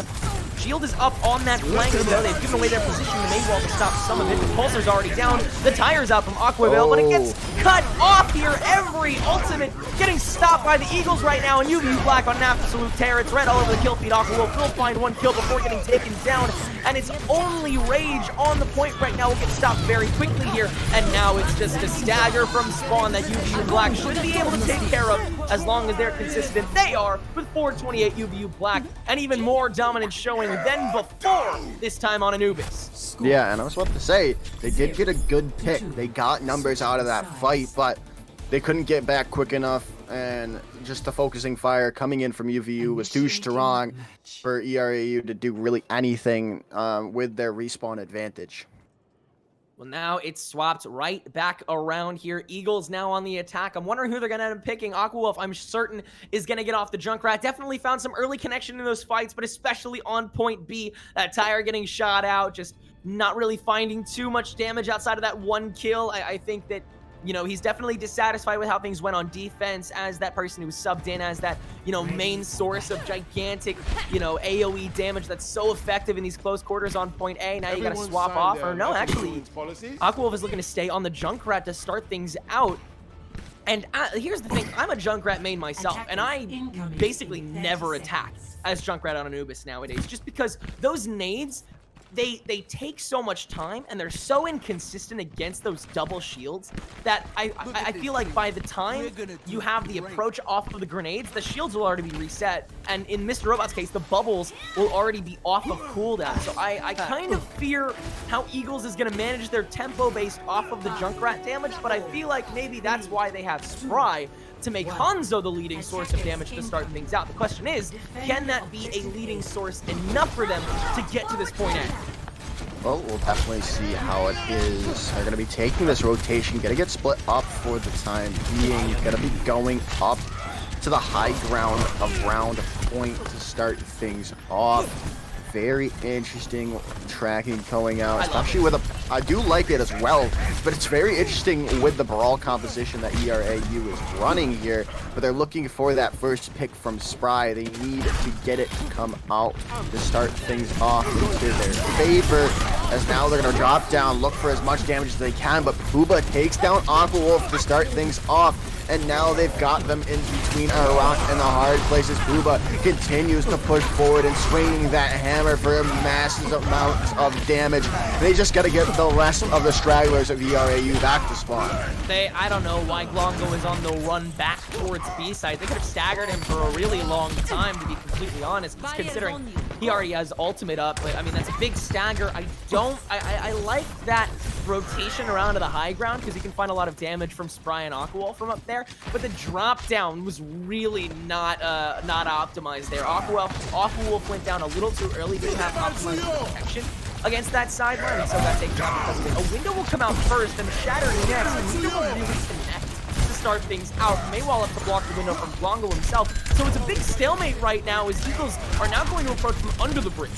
Shield is up on that flank as well. They've given away their position in the main wall to stop some of it. The Pulsar's already down. The tire's out from Aquavale, but it gets cut off here. Every ultimate getting stopped by the Eagles right now, and UVU Black on an absolute tear. It's red all over the kill feed. Aquavale will find one kill before getting taken down, and it's only Rage on the point right now will get stopped very quickly here, and now it's just a stagger from spawn that UVU Black should be able to take care of as long as they're consistent. They are with 428 UVU Black, and even more dominant showing than before, this time on Anubis. Yeah, and I was about to say, they did get a good pick. They got numbers out of that fight, but they couldn't get back quick enough. and just the focusing fire coming in from UVU was too strong for ERAU to do really anything with their respawn advantage. Well, now it's swapped right back around here. Eagles now on the attack. I'm wondering who they're going to end up picking. Aquawolf, I'm certain, is going to get off the Junkrat. Definitely found some early connection in those fights, but especially on point B. That tire getting shot out, just not really finding too much damage outside of that one kill. I think that, you know, he's definitely dissatisfied with how things went on defense as that person who was subbed in as that, you know, main source of gigantic, you know, AoE damage that's so effective in these close quarters on point A. Now you got to swap off. Or no, actually, Aquawolf is looking to stay on the Junkrat to start things out. And here's the thing, I'm a Junkrat main myself, and I basically never attack as Junkrat on Anubis nowadays, just because those nades, they take so much time and they're so inconsistent against those double shields that I feel like by the time you have the approach off of the grenades, the shields will already be reset, and in Mr. Robot's case, the bubbles will already be off of cooldown. So I kind of fear how Eagles is going to manage their tempo based off of the Junkrat damage, but I feel like maybe that's why they have Spry, to make Hanzo the leading source of damage to start things out. The question is, can that be a leading source enough for them to get to this point A? Well, we'll definitely see how it is. They're going to be taking this rotation, going to get split up for the time being, going to be going up to the high ground around point to start things off. Very interesting tracking going out, especially with I do like it as well, but it's very interesting with the brawl composition that ERAU is running here, but they're looking for that first pick from Spry. They need to get it to come out to start things off into their favor, as now they're going to drop down, look for as much damage as they can, but Puba takes down Aquawolf to start things off. And now they've got them in between a rock and the hard places. Puba continues to push forward and swinging that hammer for massive amounts of damage. They just got to get the rest of the stragglers of ERAU back to spawn. I don't know why Glongo is on the run back towards B-side. They could have staggered him for a really long time, to be completely honest, considering he already has ultimate up. But I mean, that's a big stagger. I like that rotation around to the high ground because you can find a lot of damage from Spry and Aquawolf from up there. But the drop down was really not optimized there. Aquawolf went down a little too early, didn't have optimized protection against that sideline, and so got taken out because of it. A window will come out first, and Shatter next, and window will really connect to start things out. Maywall up to block the window from Glongo himself. So it's a big stalemate right now as Eagles are now going to approach from under the bridge.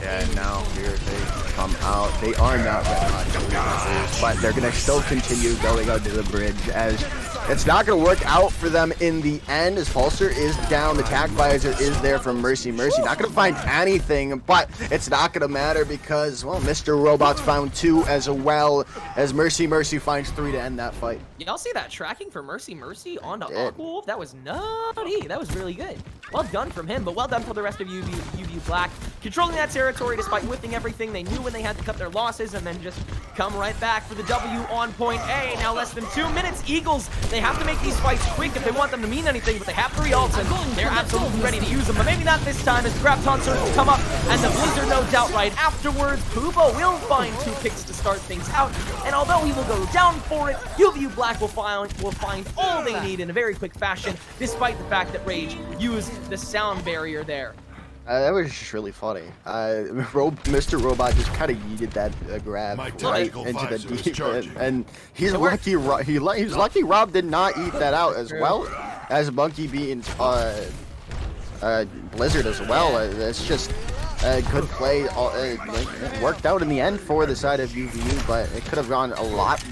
Yeah, and now here they come out. They are not ready to lose, but they're going to still continue going out to the bridge, as it's not going to work out for them in the end, as Pulsar is down. The tag visor is there from Mercy. Mercy not going to find anything, but it's not going to matter because, well, Mr. Robot's found 2 as well, as Mercy finds 3 to end that fight. Y'all see that tracking for Mercy onto Aquawolf? That was nutty. That was really good. Well done from him, but well done for the rest of UVU Black. Controlling that territory despite whiffing everything. They knew when they had to cut their losses and then just come right back for the W on point A. Now less than 2 minutes. Eagles, they have to make these fights quick if they want them to mean anything, but they have 3 ults and they're absolutely ready to use them. But maybe not this time, as Grapton will come up and the Blizzard no doubt right afterwards. Puba will find 2 picks to start things out, and although he will go down for it, UVU Black will find all they need in a very quick fashion, despite the fact that Rage used the sound barrier there. That was just really funny. Mr. Robot just kind of yeeted that grab right into the deep, and he's lucky. He's lucky Rob did not eat that out as well as Monkey beating Blizzard as well. It's just a good play. It worked out in the end for the side of UVU, but it could have gone a lot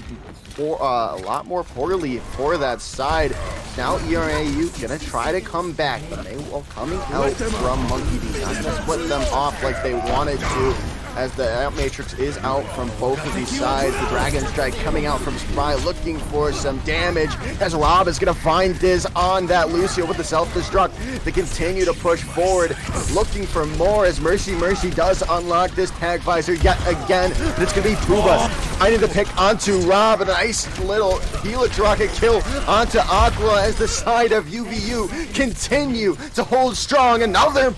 more poorly for that side. Now ERAU gonna try to come back, but they will coming out from Monkey D. Not gonna split them off like they wanted to, as the out matrix is out from both of these sides. The Dragon Strike coming out from Spry, looking for some damage, as Rob is gonna find Diz on that Lucio with the self-destruct. They continue to push forward, looking for more, as Mercy does unlock this tag visor yet again, but it's gonna be Puba. I need to pick onto Rob, and a nice little Helix rocket kill onto Aqua, as the side of UVU continue to hold strong. Another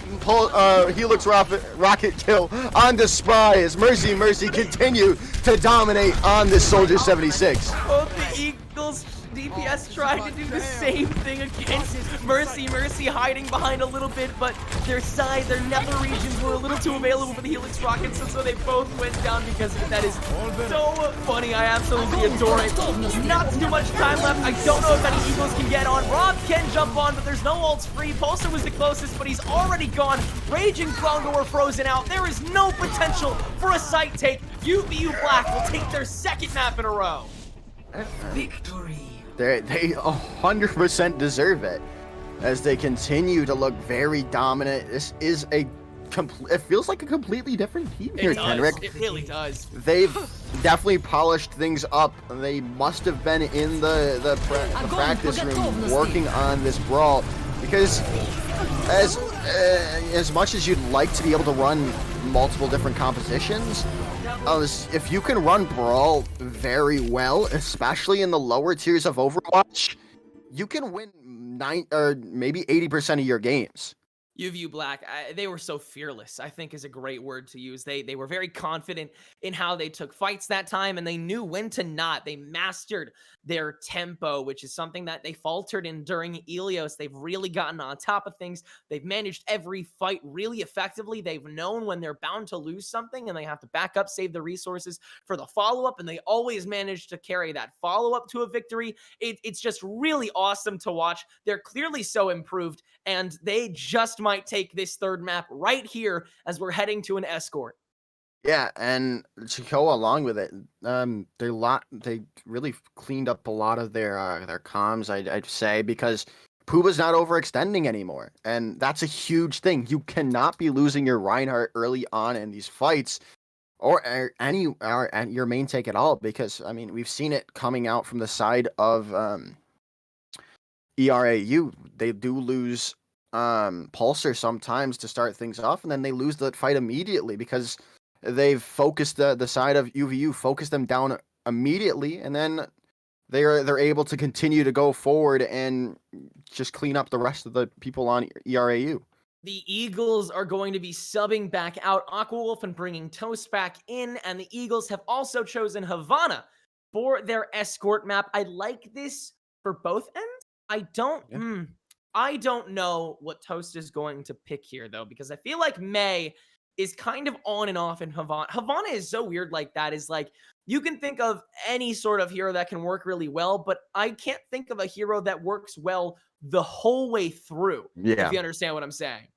Helix rocket kill onto Spry, as Mercy continue to dominate on this Soldier 76. Both the Eagles DPS TPS trying to do the same thing against Mercy. Mercy hiding behind a little bit, but their nether regions were a little too available for the Helix Rockets, and so they both went down because of it. That is so funny. I absolutely adore it. Not too much time left. I don't know if any Eagles can get on. Rob can jump on, but there's no ults free. Pulsar was the closest, but he's already gone. Raging Flounder were frozen out. There is no potential for a site take. UVU Black will take their second map in a row. Victory. They 100% deserve it as they continue to look very dominant. This is it feels like a completely different team here, Henrik. It really does. They've definitely polished things up. They must have been in the practice room working on this brawl, because as much as you'd like to be able to run multiple different compositions, if you can run brawl very well, especially in the lower tiers of Overwatch, you can win 9 or maybe 80% of your games. UVU Black, they were so fearless, I think is a great word to use. They were very confident in how they took fights that time, and they knew when to not. They mastered their tempo, which is something that they faltered in during Ilios. They've really gotten on top of things. They've managed every fight really effectively. They've known when they're bound to lose something, and they have to back up, save the resources for the follow-up, and they always manage to carry that follow-up to a victory. It's just really awesome to watch. They're clearly so improved, and they just might take this third map right here as we're heading to an escort. Yeah, and to go along with it, they really cleaned up a lot of their comms, I'd say, because Puba's not overextending anymore, and that's a huge thing. You cannot be losing your Reinhardt early on in these fights, or your main take at all, because I mean we've seen it coming out from the side of ERAU. They do lose Pulsar sometimes to start things off, and then they lose the fight immediately because they've focused the side of UVU, focused them down immediately, and then they're able to continue to go forward and just clean up the rest of the people on ERAU. The Eagles are going to be subbing back out Aquawolf and bringing Toast back in, and the Eagles have also chosen Havana for their escort map. I like this for both ends. I don't know what Toast is going to pick here, though, because I feel like May is kind of on and off in Havana. Havana is so weird like that. Is like, you can think of any sort of hero that can work really well, but I can't think of a hero that works well the whole way through, if you understand what I'm saying.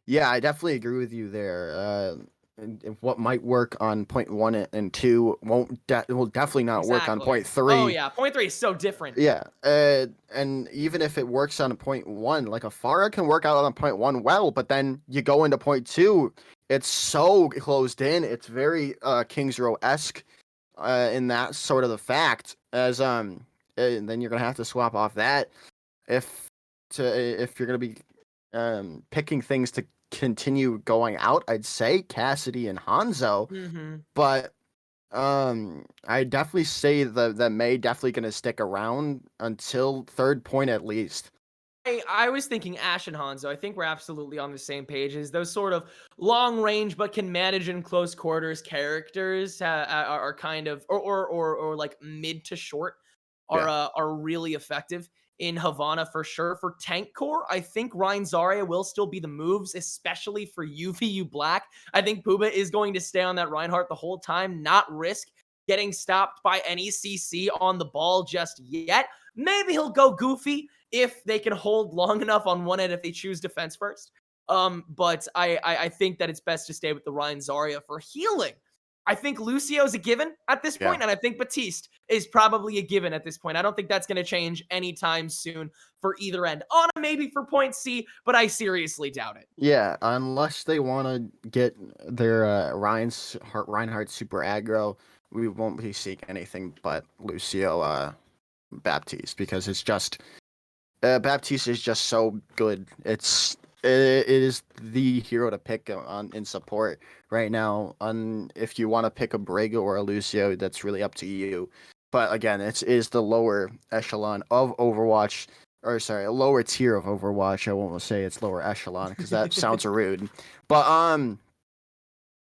Yeah, I definitely agree with you there. And what might work on point 1 and 2 will definitely not work on point 3. Oh yeah, point 3 is so different. Yeah, and even if it works on point 1, like a Pharah can work out on point 1 well, but then you go into point 2, it's so closed in. It's very Kings Row-esque in that sort of the fact. As and then you're gonna have to swap off that if you're gonna be picking things to continue going out. I'd say Cassidy and Hanzo, but I definitely say that May definitely gonna stick around until third point at least. I was thinking Ash and Hanzo. I think we're absolutely on the same page. Is those sort of long range but can manage in close quarters characters are kind of or like mid to short are really effective in Havana for sure. For tank core, I think Rein Zarya will still be the moves, especially for UVU Black. I think Puba is going to stay on that Reinhardt the whole time, not risk getting stopped by any CC on the ball just yet. Maybe he'll go goofy if they can hold long enough on one end if they choose defense first. But I think that it's best to stay with the Rein Zarya for healing. I think Lucio is a given at this point, and I think Baptiste is probably a given at this point. I don't think that's going to change anytime soon for either end. Ana maybe for point C, but I seriously doubt it. Yeah, unless they want to get their Reinhardt super aggro, we won't be seeing anything but Lucio Baptiste, because it's just Baptiste is just so good. It is the hero to pick in support right now. If you want to pick a Braga or a Lucio, that's really up to you. But again, it is the lower echelon of Overwatch, or sorry, a lower tier of Overwatch. I won't say it's lower echelon because that sounds rude. But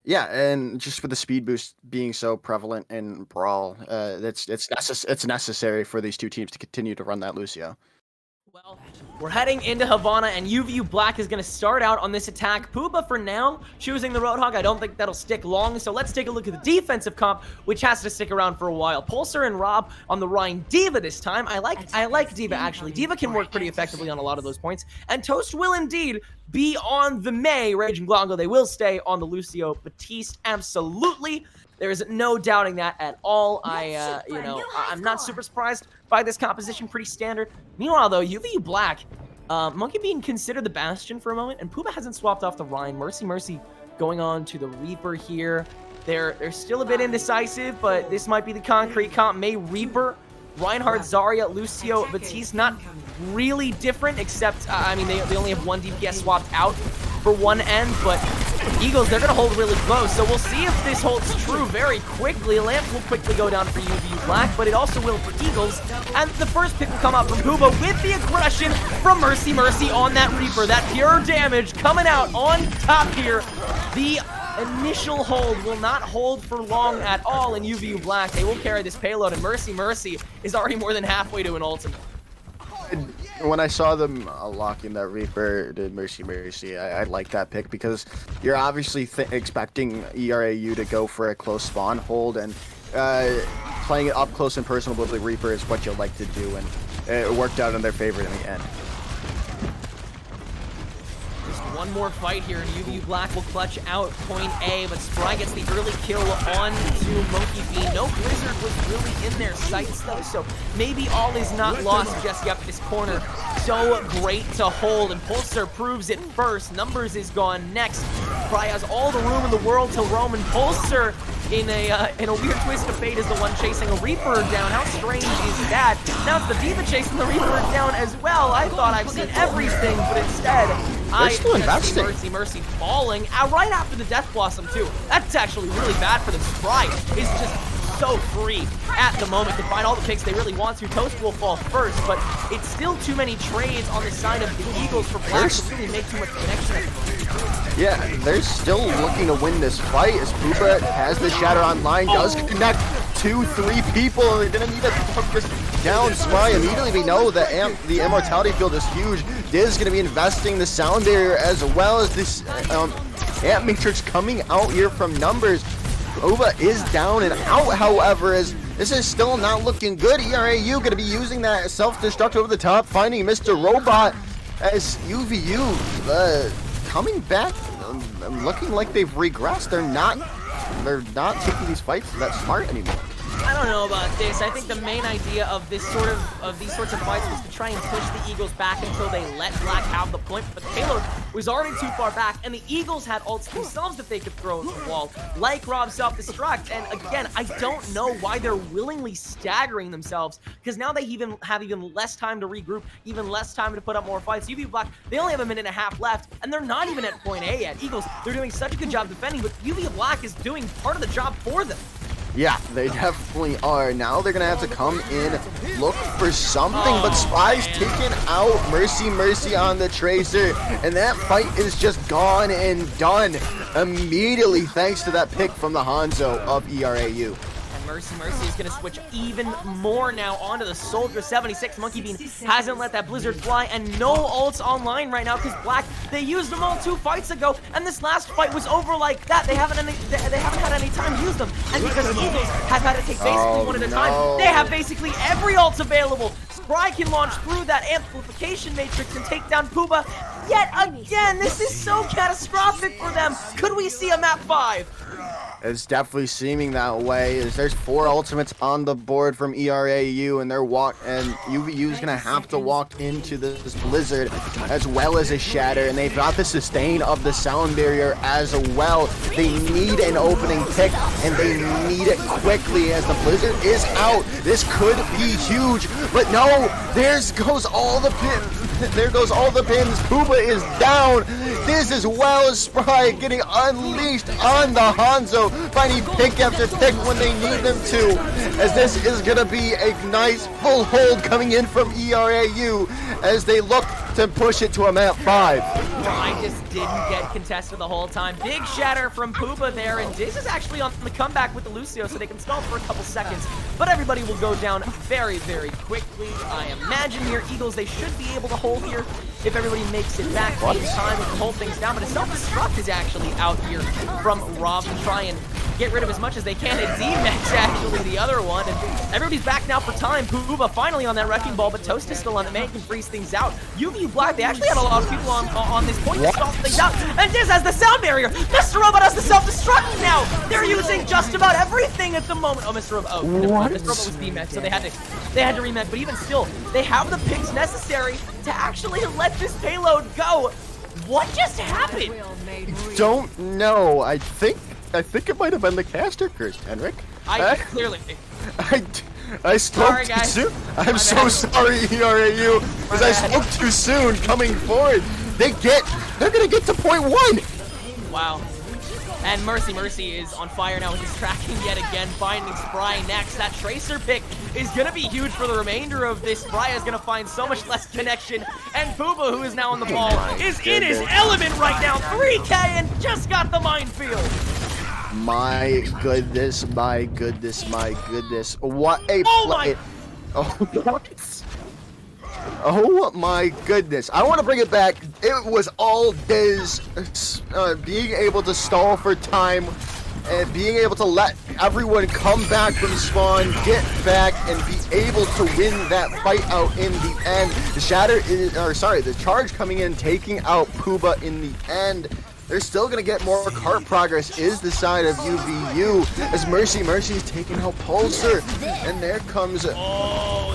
Yeah, and just with the speed boost being so prevalent in Brawl, it's necessary for these two teams to continue to run that Lucio. Well, we're heading into Havana, and UVU Black is going to start out on this attack. Puba, for now, choosing the Roadhog. I don't think that'll stick long, so let's take a look at the defensive comp, which has to stick around for a while. Pulsar and Rob on the Rhine D.Va this time. I like D.Va, actually. D.Va can work pretty effectively on a lot of those points, and Toast will indeed be on the Mei. Rage and Glongo, they will stay on the Lucio Batiste, absolutely. There is no doubting that at all. I'm not super surprised by this composition, pretty standard. Meanwhile, though, UVU Black, Monkey being considered the Bastion for a moment, and Puba hasn't swapped off the Rhine. Mercy going on to the Reaper here. They're still a bit indecisive, but this might be the concrete comp. Mei Reaper, Reinhardt, Zarya, Lucio, Batiste, not really different, except, they only have one DPS swapped out for one end, but Eagles, they're going to hold really close, so we'll see if this holds true very quickly. Lamp will quickly go down for UVU Black, but it also will for Eagles, and the first pick will come out from Puba with the aggression from Mercy on that Reaper. That pure damage coming out on top here. The initial hold will not hold for long at all in UVU Black. They will carry this payload, and Mercy is already more than halfway to an ultimate. When I saw them locking that Reaper to Mercy, I like that pick because you're obviously expecting ERAU to go for a close spawn hold, and playing it up close and personal with the Reaper is what you like to do, and it worked out in their favor in the end. Just one more fight here, and UVU Black will clutch out point A, but Spry gets the early kill on to Monkey B. No Blizzard was really in their sights, though, so maybe all is not lost just yet. This corner so great to hold, and Pulsar proves it first. Numbers is gone next. Spry has all the room in the world to roam, and Pulsar in a weird twist of fate is the one chasing a Reaper down. How strange is that? Now it's the D.Va chasing the Reaper down as well. I thought I've seen everything, but instead I still investing. Mercy falling right after the Death Blossom too. That's actually really bad for them. Spry is just so free at the moment to find all the picks they really want to. Toast will fall first, but it's still too many trades on the side of the Eagles for Black to really make too much connection at the moment. Yeah, they're still looking to win this fight as Puba has the Shatter online, does connect 2-3 people, and they're gonna need to put this down. Spry immediately, we know that the Immortality field is huge. Diz is gonna be investing the Sound Barrier as well as this Amp Matrix coming out here from Numbers. Puba is down and out, however, as this is still not looking good. ERAU gonna be using that self-destruct over the top, finding Mr. Robot as UVU coming back, looking like they've regressed. They're not taking these fights that smart anymore. I don't know about this. I think the main idea of these sorts of fights was to try and push the Eagles back until they let Black have the point, but the payload was already too far back, and the Eagles had ults themselves that they could throw at the wall, like Rob's self-destruct. And again, I don't know why they're willingly staggering themselves, because now they have even less time to regroup, even less time to put up more fights. UV Black, they only have a minute and a half left, and they're not even at point A yet. Eagles, they're doing such a good job defending, but UV Black is doing part of the job for them. Yeah, they definitely are. Now they're going to have to come in, look for something, but Spy's taking out Mercy on the Tracer, and that fight is just gone and done immediately thanks to that pick from the Hanzo of ERAU. Mercy is going to switch even more now onto the Soldier 76. Monkey Bean hasn't let that Blizzard fly, and no ults online right now because Black, they used them all 2 fights ago, and this last fight was over like that. They haven't had any time to use them, and because the Eagles have had to take basically one at a time, they have basically every ult available. Spry can launch through that amplification matrix and take down Puba. Yet again, this is so catastrophic for them. Could we see a map 5? It's definitely seeming that way. There's 4 ultimates on the board from ERAU, and UVU is gonna have to walk into this Blizzard as well as a Shatter, and they've got the sustain of the Sound Barrier as well. They need an opening pick, and they need it quickly as the Blizzard is out. This could be huge, but no, there goes all the pins. There goes all the pins. Puba is down. This as well as Spry getting unleashed on the Hanzo, finding pick after pick when they need them to, as this is gonna be a nice full hold coming in from ERAU as they look to push it to a map 5. I just didn't get contested the whole time. Big shatter from Pooba there, and Diz is actually on the comeback with the Lucio, so they can stall for a couple seconds. But everybody will go down very, very quickly. I imagine here, Eagles, they should be able to hold here if everybody makes it back in time. We can hold things down, but a self-destruct is actually out here from Rob to try and get rid of as much as they can. And Z-Max actually the other one, and everybody's back now for time. Pooba finally on that wrecking ball, but Toast is still on the man, can freeze things out. UVU Black, they actually had a lot of people on this point to stall things out, and Diz has the sound barrier. Mr. Robot has the self-destruct now. They're using just about everything at the moment. Oh, Mr. Robot, Mr. Robot was demech, so they had to remech, but even still, they have the picks necessary to actually let this payload go. What just happened? Don't know. I think it might have been the caster curse, Henrik. Clearly. I spoke Sorry, too guys. soon. I'm so sorry, ERAU, because I spoke too soon coming forward. They're gonna get to point 1. Wow. And Mercy is on fire now with his tracking yet again, finding Spry next. That Tracer pick is going to be huge for the remainder of this. Spry is going to find so much less connection. And Pooba, who is now on the ball, is in his element right now. 3K and just got the minefield. My goodness, my goodness, my goodness. What a play. Oh my goodness. I want to bring it back. It was all Diz being able to stall for time and being able to let everyone come back from spawn, get back, and be able to win that fight out in the end. The charge coming in, taking out Pooba in the end. They're still going to get more cart progress is the side of UVU as Mercy's taking out Pulsar. And there comes the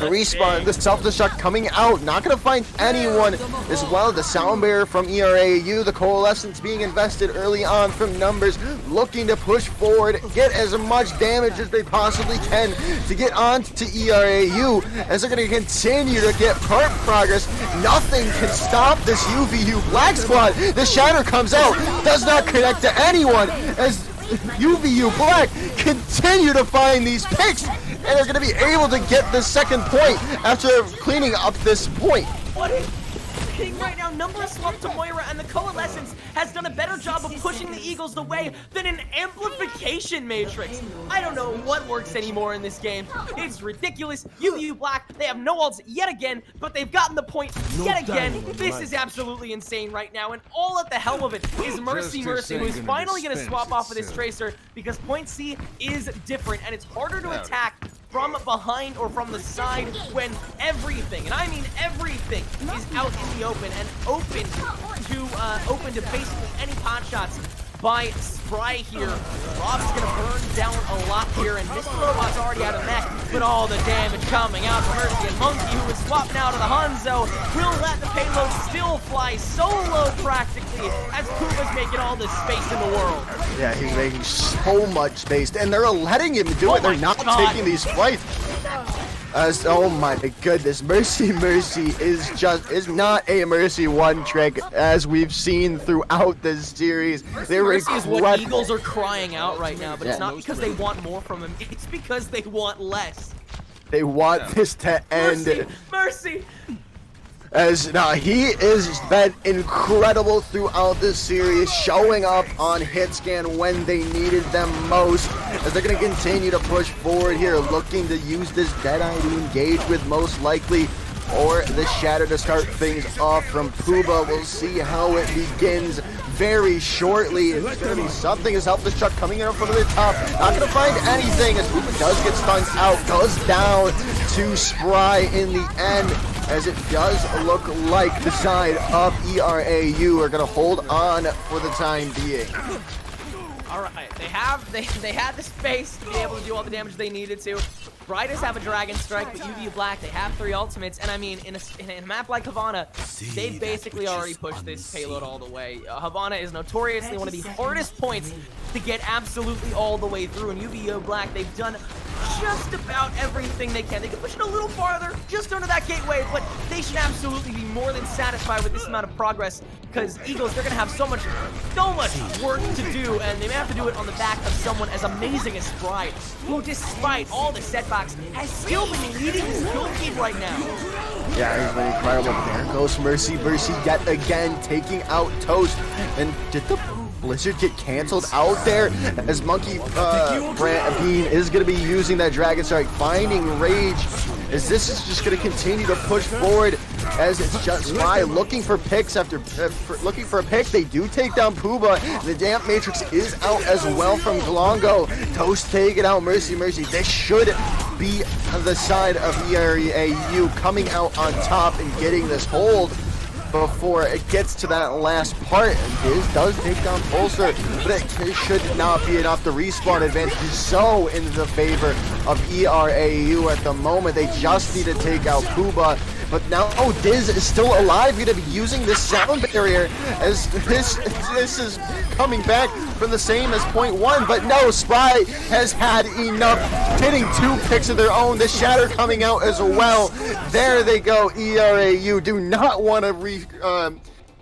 respawn, the self-destruct coming out. Not going to find anyone as well. The sound barrier from ERAU, the coalescence being invested early on from numbers, looking to push forward, get as much damage as they possibly can to get on to ERAU as they're going to continue to get cart progress. Nothing can stop this UVU Black squad. The shatter comes out. Does not connect to anyone as UVU Black continue to find these picks, and they're going to be able to get the second point after cleaning up this point. What is happening right now? Number swap to Moira, and the Coalescence has done a better job of pushing the Eagles away than an amplification matrix. I don't know what works anymore in this game. It's ridiculous. UVU Black, they have no ults yet again, but they've gotten the point yet again. This is absolutely insane right now, and all at the helm of it is Mercy, who's finally going to swap off of this Tracer because point C is different, and it's harder to attack from behind or from the side when everything, and I mean everything, is out in the open and open to basically any pot shots by Spry here. Rob's gonna burn down a lot here, and Mr. Robot's already out of mech, but all the damage coming out from Mercy, and Monkey, who is swapped now to the Hanzo, will let the payload still fly solo practically as Puma's making all the space in the world. Yeah, he's making so much space, and they're letting him do it. They're not taking these flights. Oh my goodness, Mercy is not a Mercy one trick as we've seen throughout this series. Mercy is what Eagles are crying out right now, but it's not because they want more from him, it's because they want less. They want this to end. Mercy! As he has been incredible throughout this series, showing up on hitscan when they needed them most, as they're going to continue to push forward here, looking to use this Deadeye to engage with most likely, or the Shatter to start things off from Pooba. We'll see how it begins very shortly. It's going to be something as self-destruct coming in from the top. Not going to find anything as Pooba does get stunned out, goes down to Spry in the end, as it does look like the side of ERAU are going to hold on for the time being. All right, they had the space to be able to do all the damage they needed to. Brighters have a Dragon Strike, but UVU Black, they have 3 ultimates, and I mean, in a map like Havana, they basically already pushed this payload all the way. Havana is notoriously one of the hardest points to get absolutely all the way through, and UVU Black, they've done just about everything they can. They can push it a little farther, just under that gateway, but they should absolutely be more than satisfied with this amount of progress, because Eagles, they're going to have so much work to do, and they may have to do it on the back of someone as amazing as Spry, who, despite all the setbacks, has still been leading this kill feed right now. Yeah, he's been incredible. There goes Mercy. Mercy yet again taking out Toast. And did the Blizzard get canceled out there? As Monkey Bean is going to be using that Dragon Strike, finding Rage. As this is just going to continue to push forward, as it's just Spry looking for picks after looking for a pick. They do take down Puba. The Damp Matrix is out as well from Glongo. Toast taking out Mercy. Mercy. This should be the side of ERAU coming out on top and getting this hold before it gets to that last part. And Diz does take down Pulsar, but it should not be enough. The respawn advantage is so in the favor of ERAU at the moment. They just need to take out Puba. But now, Diz is still alive. You're going to be using this sound barrier as this is coming back from the same as point one. But no, Spry has had enough, getting 2 picks of their own. The Shatter coming out as well. There they go. ERAU do not want to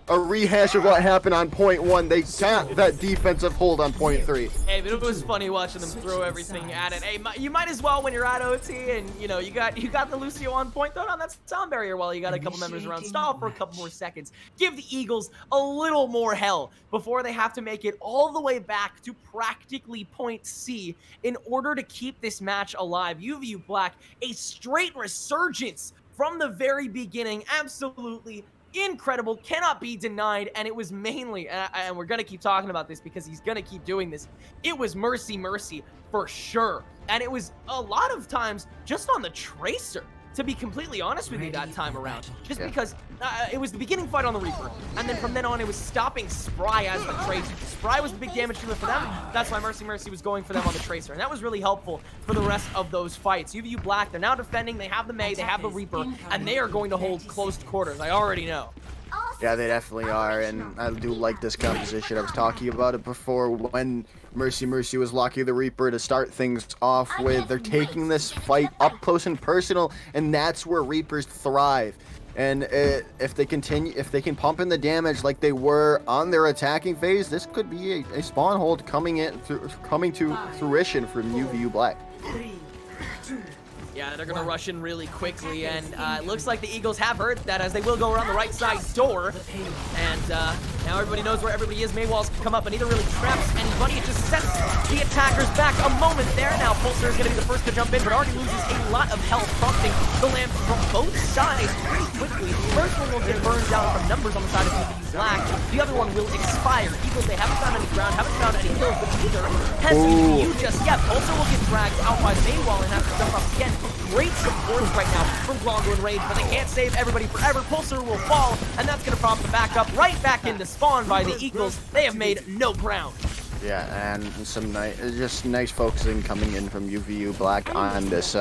a rehash of what happened on point one. They got that defensive hold on point 3. Hey, but it was funny watching them throw everything at it. Hey, you might as well when you're at OT and you know you got the Lucio on point, throw down that sound barrier while you got a couple members around. Stall for a couple more seconds. Give the Eagles a little more hell before they have to make it all the way back to practically point C in order to keep this match alive. UVU Black, a straight resurgence from the very beginning. Absolutely incredible, cannot be denied, and it was mainly, and we're gonna keep talking about this because he's gonna keep doing this, it was Mercy for sure, and it was a lot of times just on the Tracer, to be completely honest with you that time around, just because it was the beginning fight on the Reaper, and then from then on it was stopping Spry as the Tracer. Spry was the big damage dealer for them, that's why Mercy was going for them on the Tracer, and that was really helpful for the rest of those fights. UVU Black, they're now defending, they have the Mei, they have the Reaper, and they are going to hold close quarters, I already know. Yeah, they definitely are, and I do like this composition. I was talking about it before when Mercy was locking the Reaper to start things off with. They're taking this fight up close and personal, and that's where Reapers thrive. And if they can pump in the damage like they were on their attacking phase, this could be a spawn hold coming to fruition from UVU Black. Yeah, they're gonna rush in really quickly, and it looks like the Eagles have heard that as they will go around the right side door, and now everybody knows where everybody is. Maywalls can come up, but neither really traps anybody. It just sets the attackers back a moment there. Now Pulsar is gonna be the first to jump in, but already loses a lot of health, prompting the lamp from both sides pretty quickly. The first one will get burned down from numbers on the side of UVU Black. The other one will expire. Eagles, they haven't found any ground, haven't found any kills, but neither has UVU just yet. Pulsar will get dragged out by Maywall and have to jump up again. Great support right now from Glongo and Rage, but they can't save everybody forever. Pulsar will fall, and that's going to prompt the backup right back into spawn by the Eagles. They have made no ground. Yeah, and some just nice focusing coming in from UVU Black on this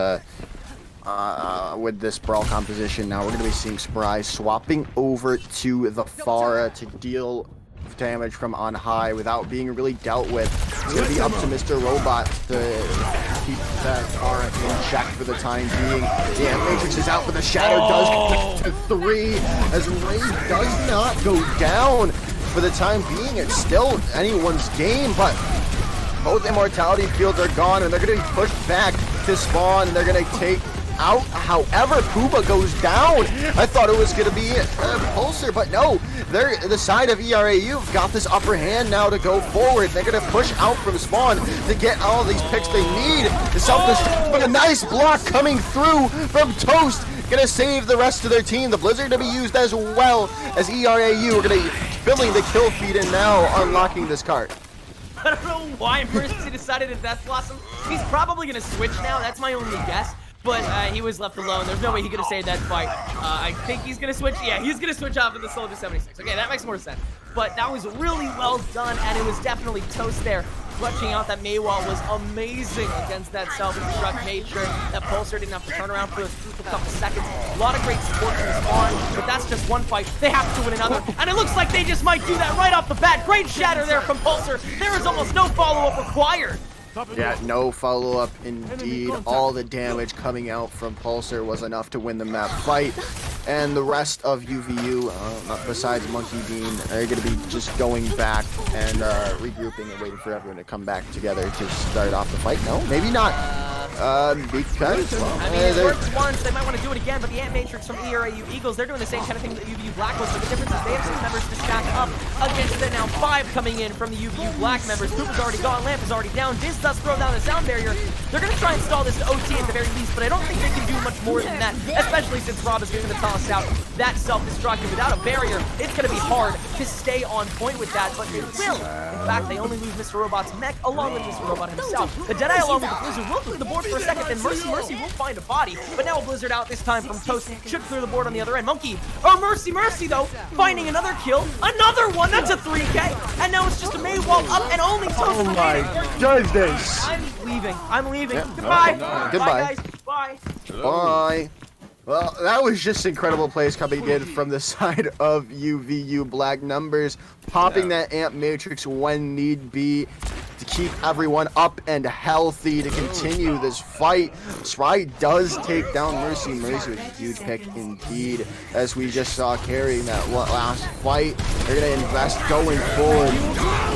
with this brawl composition. Now we're going to be seeing Spry swapping over to the Pharah to deal damage from on high without being really dealt with. It's going to be up to Mr. Robot to keep that Pharah in check for the time being. Yeah, Matrix is out, but the Shadow does get to 3 as Ray does not go down for the time being. It's still anyone's game, but both Immortality fields are gone, and they're going to be pushed back to spawn. They're going to take out. However, Puba goes down. I thought it was going to be Pulsar, but no. They're the side of ERAU got this upper hand now to go forward. They're going to push out from spawn to get all these picks they need. The self-destruct, but a nice block coming through from Toast. Going to save the rest of their team. The Blizzard to be used as well as ERAU are going to be filling the kill feed and now unlocking this card. I don't know why Mercy decided to Death Blossom. He's probably going to switch now. That's my only guess. But he was left alone. There's no way he could have saved that fight. I think he's going to switch. Yeah, he's going to switch off in the Soldier 76. Okay, that makes more sense. But that was really well done, and it was definitely Toast there. Clutching out that Maywall was amazing against that self-destruct nature. That Pulsar didn't have to turn around for those crucial couple seconds. A lot of great support from the spawn, but that's just one fight. They have to win another, and it looks like they just might do that right off the bat. Great shatter there from Pulsar. There is almost no follow-up required. Yeah, no follow-up indeed. All the damage coming out from Pulsar was enough to win the map fight. And the rest of UVU, besides Monkey Bean, are going to be just going back and regrouping and waiting for everyone to come back together to start off the fight. No, maybe not. Because, well, I mean, it worked once. They might want to do it again, but the Ant Matrix from ERAU Eagles, they're doing the same kind of thing that UVU Black was, but the difference is they have 6 members to stack up against the now 5 coming in from the UVU Black members. Poop is already gone, Lamp is already down, Diz does throw down the sound barrier. They're going to try and stall this to OT at the very least, but I don't think they can do much more than that, especially since Rob is going to toss out that self-destructive. Without a barrier, it's going to be hard to stay on point with that, but they will. In fact, they only lose Mr. Robot's mech along with Mr. Robot himself. The Deadeye along with the Blizzard will clear the board for a second, then Mercy will find a body, but now a Blizzard out this time from Toast should clear the board on the other end. Monkey, or Mercy though, finding another kill, another one, that's a 3K, and now it's just a Maywall up and only Toast. Oh my goodness. I'm leaving. Yeah, Goodbye. Goodbye. Bye, guys. Bye. Bye. Well, that was just incredible plays coming in from the side of UVU Black. Numbers popping that Amp Matrix when need be to keep everyone up and healthy to continue this fight. Spry does take down Mercy. Mercy with a huge pick indeed, as we just saw carrying that last fight. They're going to invest going forward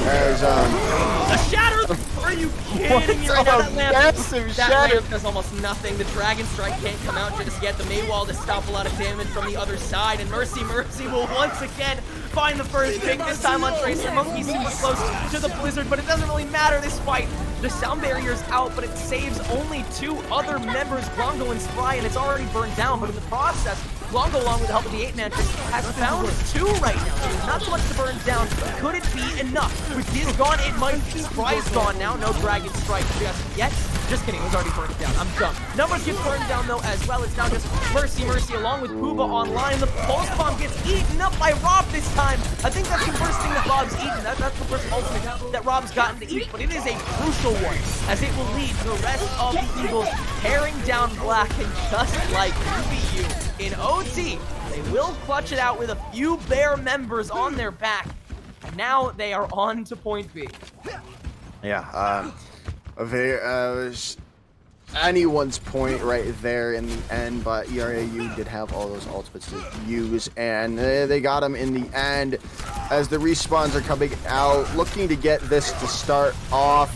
as a shatter. Are you kidding me right now? That lamp does almost nothing. The Dragon Strike can't come out just yet. The Maywall to stop a lot of damage from the other side, and Mercy will once again find the first pick, this time on Tracer. Monkey super close to the Blizzard, but it doesn't really matter this fight. The sound barrier's out, but it saves only 2 other members, Longo and Spry, and it's already burned down, but in the process, Longo, along with the help of the 8-man, has found 2 right now. So there's not so much to burn down. Could it be enough? With Diz gone, it might be. Spry's gone now. No Dragon Strike just yet. Just kidding, it was already burned down. I'm dumb. Numbers gets burned down though as well. It's now just Mercy along with Pooba online. The Pulse Bomb gets eaten up by Rob this time. I think that's the first thing that Rob's eaten. That's the first ultimate that Rob's gotten to eat, but it is a crucial one, as it will lead to the rest of the Eagles tearing down Black, and just like UVU in OT, they will clutch it out with a few Bear members on their back. Now they are on to point B. Yeah, anyone's point right there in the end, but ERAU did have all those ultimates to use, and they got them in the end as the respawns are coming out, looking to get this to start off,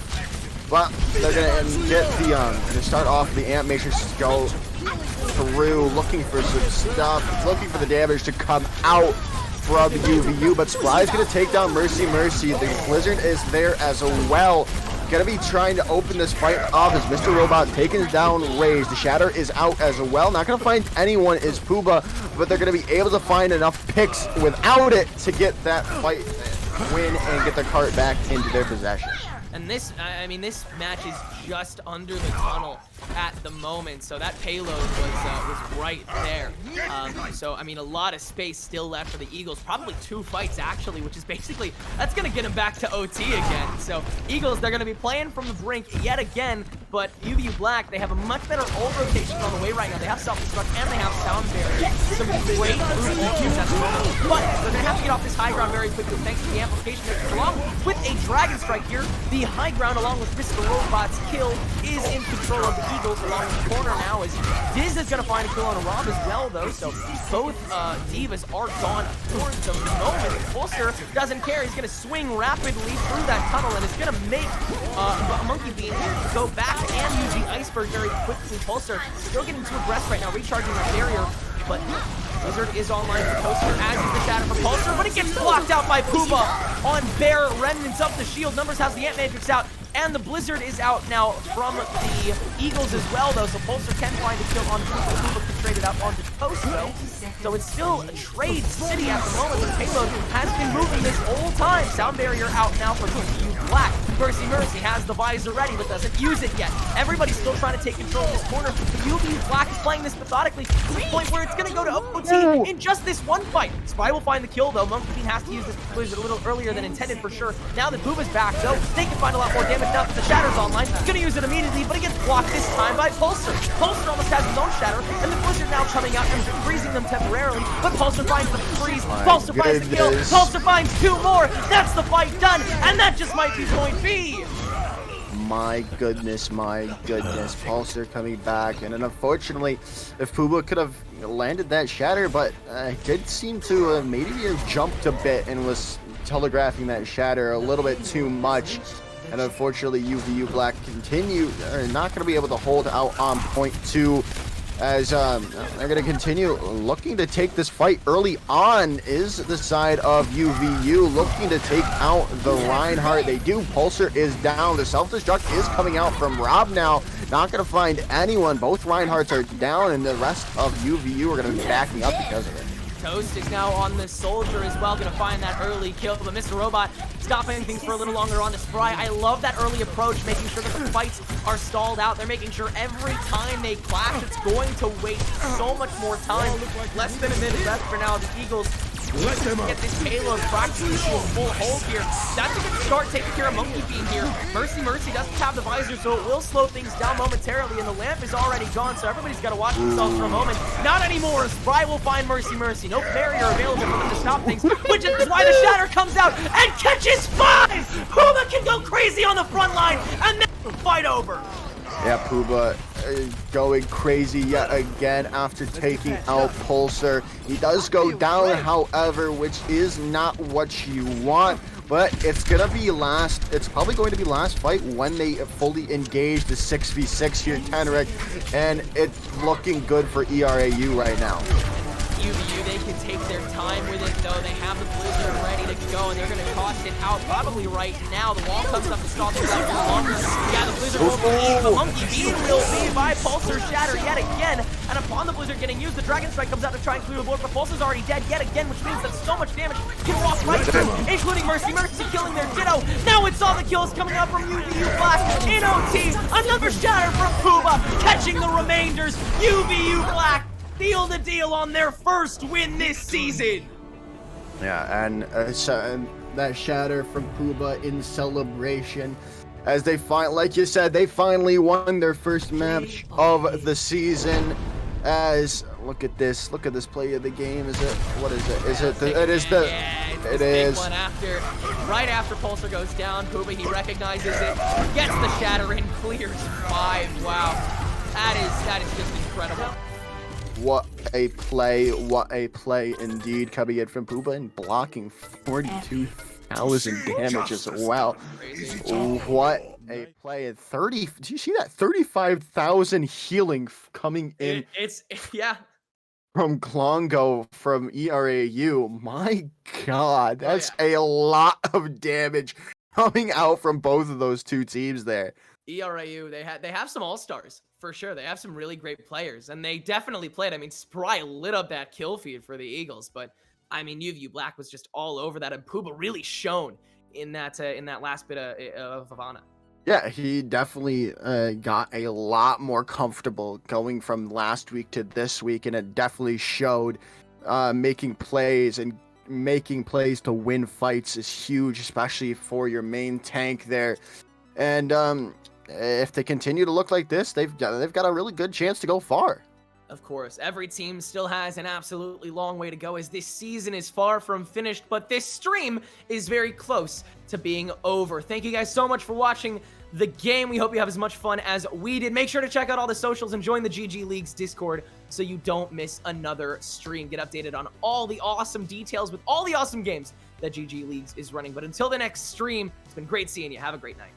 but they're gonna get the to start off the Amp Matrix to go through, looking for some stuff, looking for the damage to come out from UVU, but Spry's gonna take down Mercy. The Blizzard is there as well. Gonna be trying to open this fight off as Mr. Robot taking down Rage. The Shatter is out as well. Not gonna find anyone is Pooba, but they're gonna be able to find enough picks without it to get that fight win and get the cart back into their possession. And this, I mean, this match is just under the tunnel at the moment, so that payload was right there. So, I mean, a lot of space still left for the Eagles. Probably 2 fights, actually, which is basically, that's going to get them back to OT again. So, Eagles, they're going to be playing from the brink yet again, but UVU Black, they have a much better ult rotation on the way right now. They have self-destruct and they have sound barrier. Some great ults at the moment, but they're going to have to get off this high ground very quickly thanks to the amplification along with a Dragon Strike here. The high ground along with Mr. Robot's kill is in control of the Eagles along the corner now, as Diz is going to find a kill on a Rob as well though, so both Divas are gone for the moment. Pulsar doesn't care, he's going to swing rapidly through that tunnel and is going to make Monkey Bean go back and use the Iceberg very quickly. Pulsar still getting too aggressive right now, recharging that barrier, but Blizzard is online for Toaster, as is the Shatter for Pulsar, but it gets blocked out by Pooba on Bear. Remnants of the shield. Numbers has the Ant Matrix out, and the Blizzard is out now from the Eagles as well, though, so Pulsar can find a kill on Pooba. Pooba can trade it out onto Toast, though. So it's still a trade city at the moment, but the payload has been moving this whole time. Sound barrier out now for UVU Black. Mercy has the visor ready, but doesn't use it yet. Everybody's still trying to take control of this corner. UVU Black is playing this methodically to the point where it's going to go to OT in just this one fight. Spy will find the kill, though. Monkey Bean has to use this Blizzard a little earlier than intended for sure. Now that Pooba's back, though, they can find a lot more damage now that the Shatter's online. He's going to use it immediately, but it gets blocked this time by Pulsar. Pulsar almost has his own Shatter, and the Blizzard now coming out and freezing them temporarily, but Pulsar finds the freeze. Pulsar finds the kill. Pulsar finds 2 more. That's the fight done, and that just might be point B. My goodness, Pulsar coming back, and then unfortunately, if Pooba could have landed that Shatter, but did seem to maybe have jumped a bit and was telegraphing that Shatter a little bit too much. And unfortunately, UVU Black are not going to be able to hold out on point 2, as they're going to continue looking to take this fight early on. Is the side of UVU looking to take out the Reinhardt? They do. Pulsar is down. The self-destruct is coming out from Rob now. Not going to find anyone. Both Reinhardts are down, and the rest of UVU are going to be backing up because of it. Toast is now on the soldier as well, gonna find that early kill, but Mr. Robot stopping things for a little longer on the Spry. I love that early approach, making sure that the fights are stalled out. They're making sure every time they clash, it's going to waste so much more time. Less than a minute left for now. The Eagles get this payload practically to a full hold here. That's a good start taking care of Monkey Bean here. Mercy doesn't have the visor, so it will slow things down momentarily, and the lamp is already gone, so everybody's got to watch themselves for a moment. Not anymore. Spry will find Mercy. No barrier available for them to stop things, which is why the Shatter comes out and catches 5! Puma can go crazy on the front line, and then fight over. Yeah, Puba going crazy yet again after taking out Pulsar. He does go down, however, which is not what you want. But it's gonna be it's probably going to be last fight when they fully engage the 6v6 here, Teneric, and it's looking good for ERAU right now. UVU, they can take their time with it, though. They have the Blizzard ready to go, and they're going to toss it out probably right now. The wall comes up to stall things out a little longer. Yeah, the Blizzard will be, the Monkey Bean will be by Pulsar Shatter yet again. And upon the Blizzard getting used, the Dragon Strike comes out to try and clear the board, but Pulsar's already dead yet again, which means that so much damage can walk right through, including Mercy killing their Ditto. Now it's all the kills coming out from UVU Black in OT. Another Shatter from Puba, catching the remainders. UVU Black seal the deal on their first win this season. Yeah, and that Shatter from Puba in celebration, as they like you said, they finally won their first match of the season. As look at this play of the game. Is it? What is it? Is it? It is the. Yeah, it is. One right after Pulsar goes down, Puba, he recognizes it, gets the Shatter in, clears 5. Wow, that is just incredible. What a play indeed, coming in from Puba and blocking 42,000 damage as well. What a play. And 30, do you see that? 35,000 healing coming in. Yeah. From Klongo from ERAU. My God, that's a lot of damage coming out from both of those two teams there. ERAU, they have some all-stars for sure. They have some really great players, and they definitely played. I mean, Spry lit up that kill feed for the Eagles, but I mean, UVU Black was just all over that, and Puba really shone in that last bit of Havana. Yeah, he definitely got a lot more comfortable going from last week to this week, and it definitely showed. Making plays to win fights is huge, especially for your main tank there. And if they continue to look like this, they've got a really good chance to go far. Of course, every team still has an absolutely long way to go, as this season is far from finished, but this stream is very close to being over. Thank you guys so much for watching the game. We hope you have as much fun as we did. Make sure to check out all the socials and join the GG Leagues Discord so you don't miss another stream. Get updated on all the awesome details with all the awesome games that GG Leagues is running. But until the next stream, it's been great seeing you. Have a great night.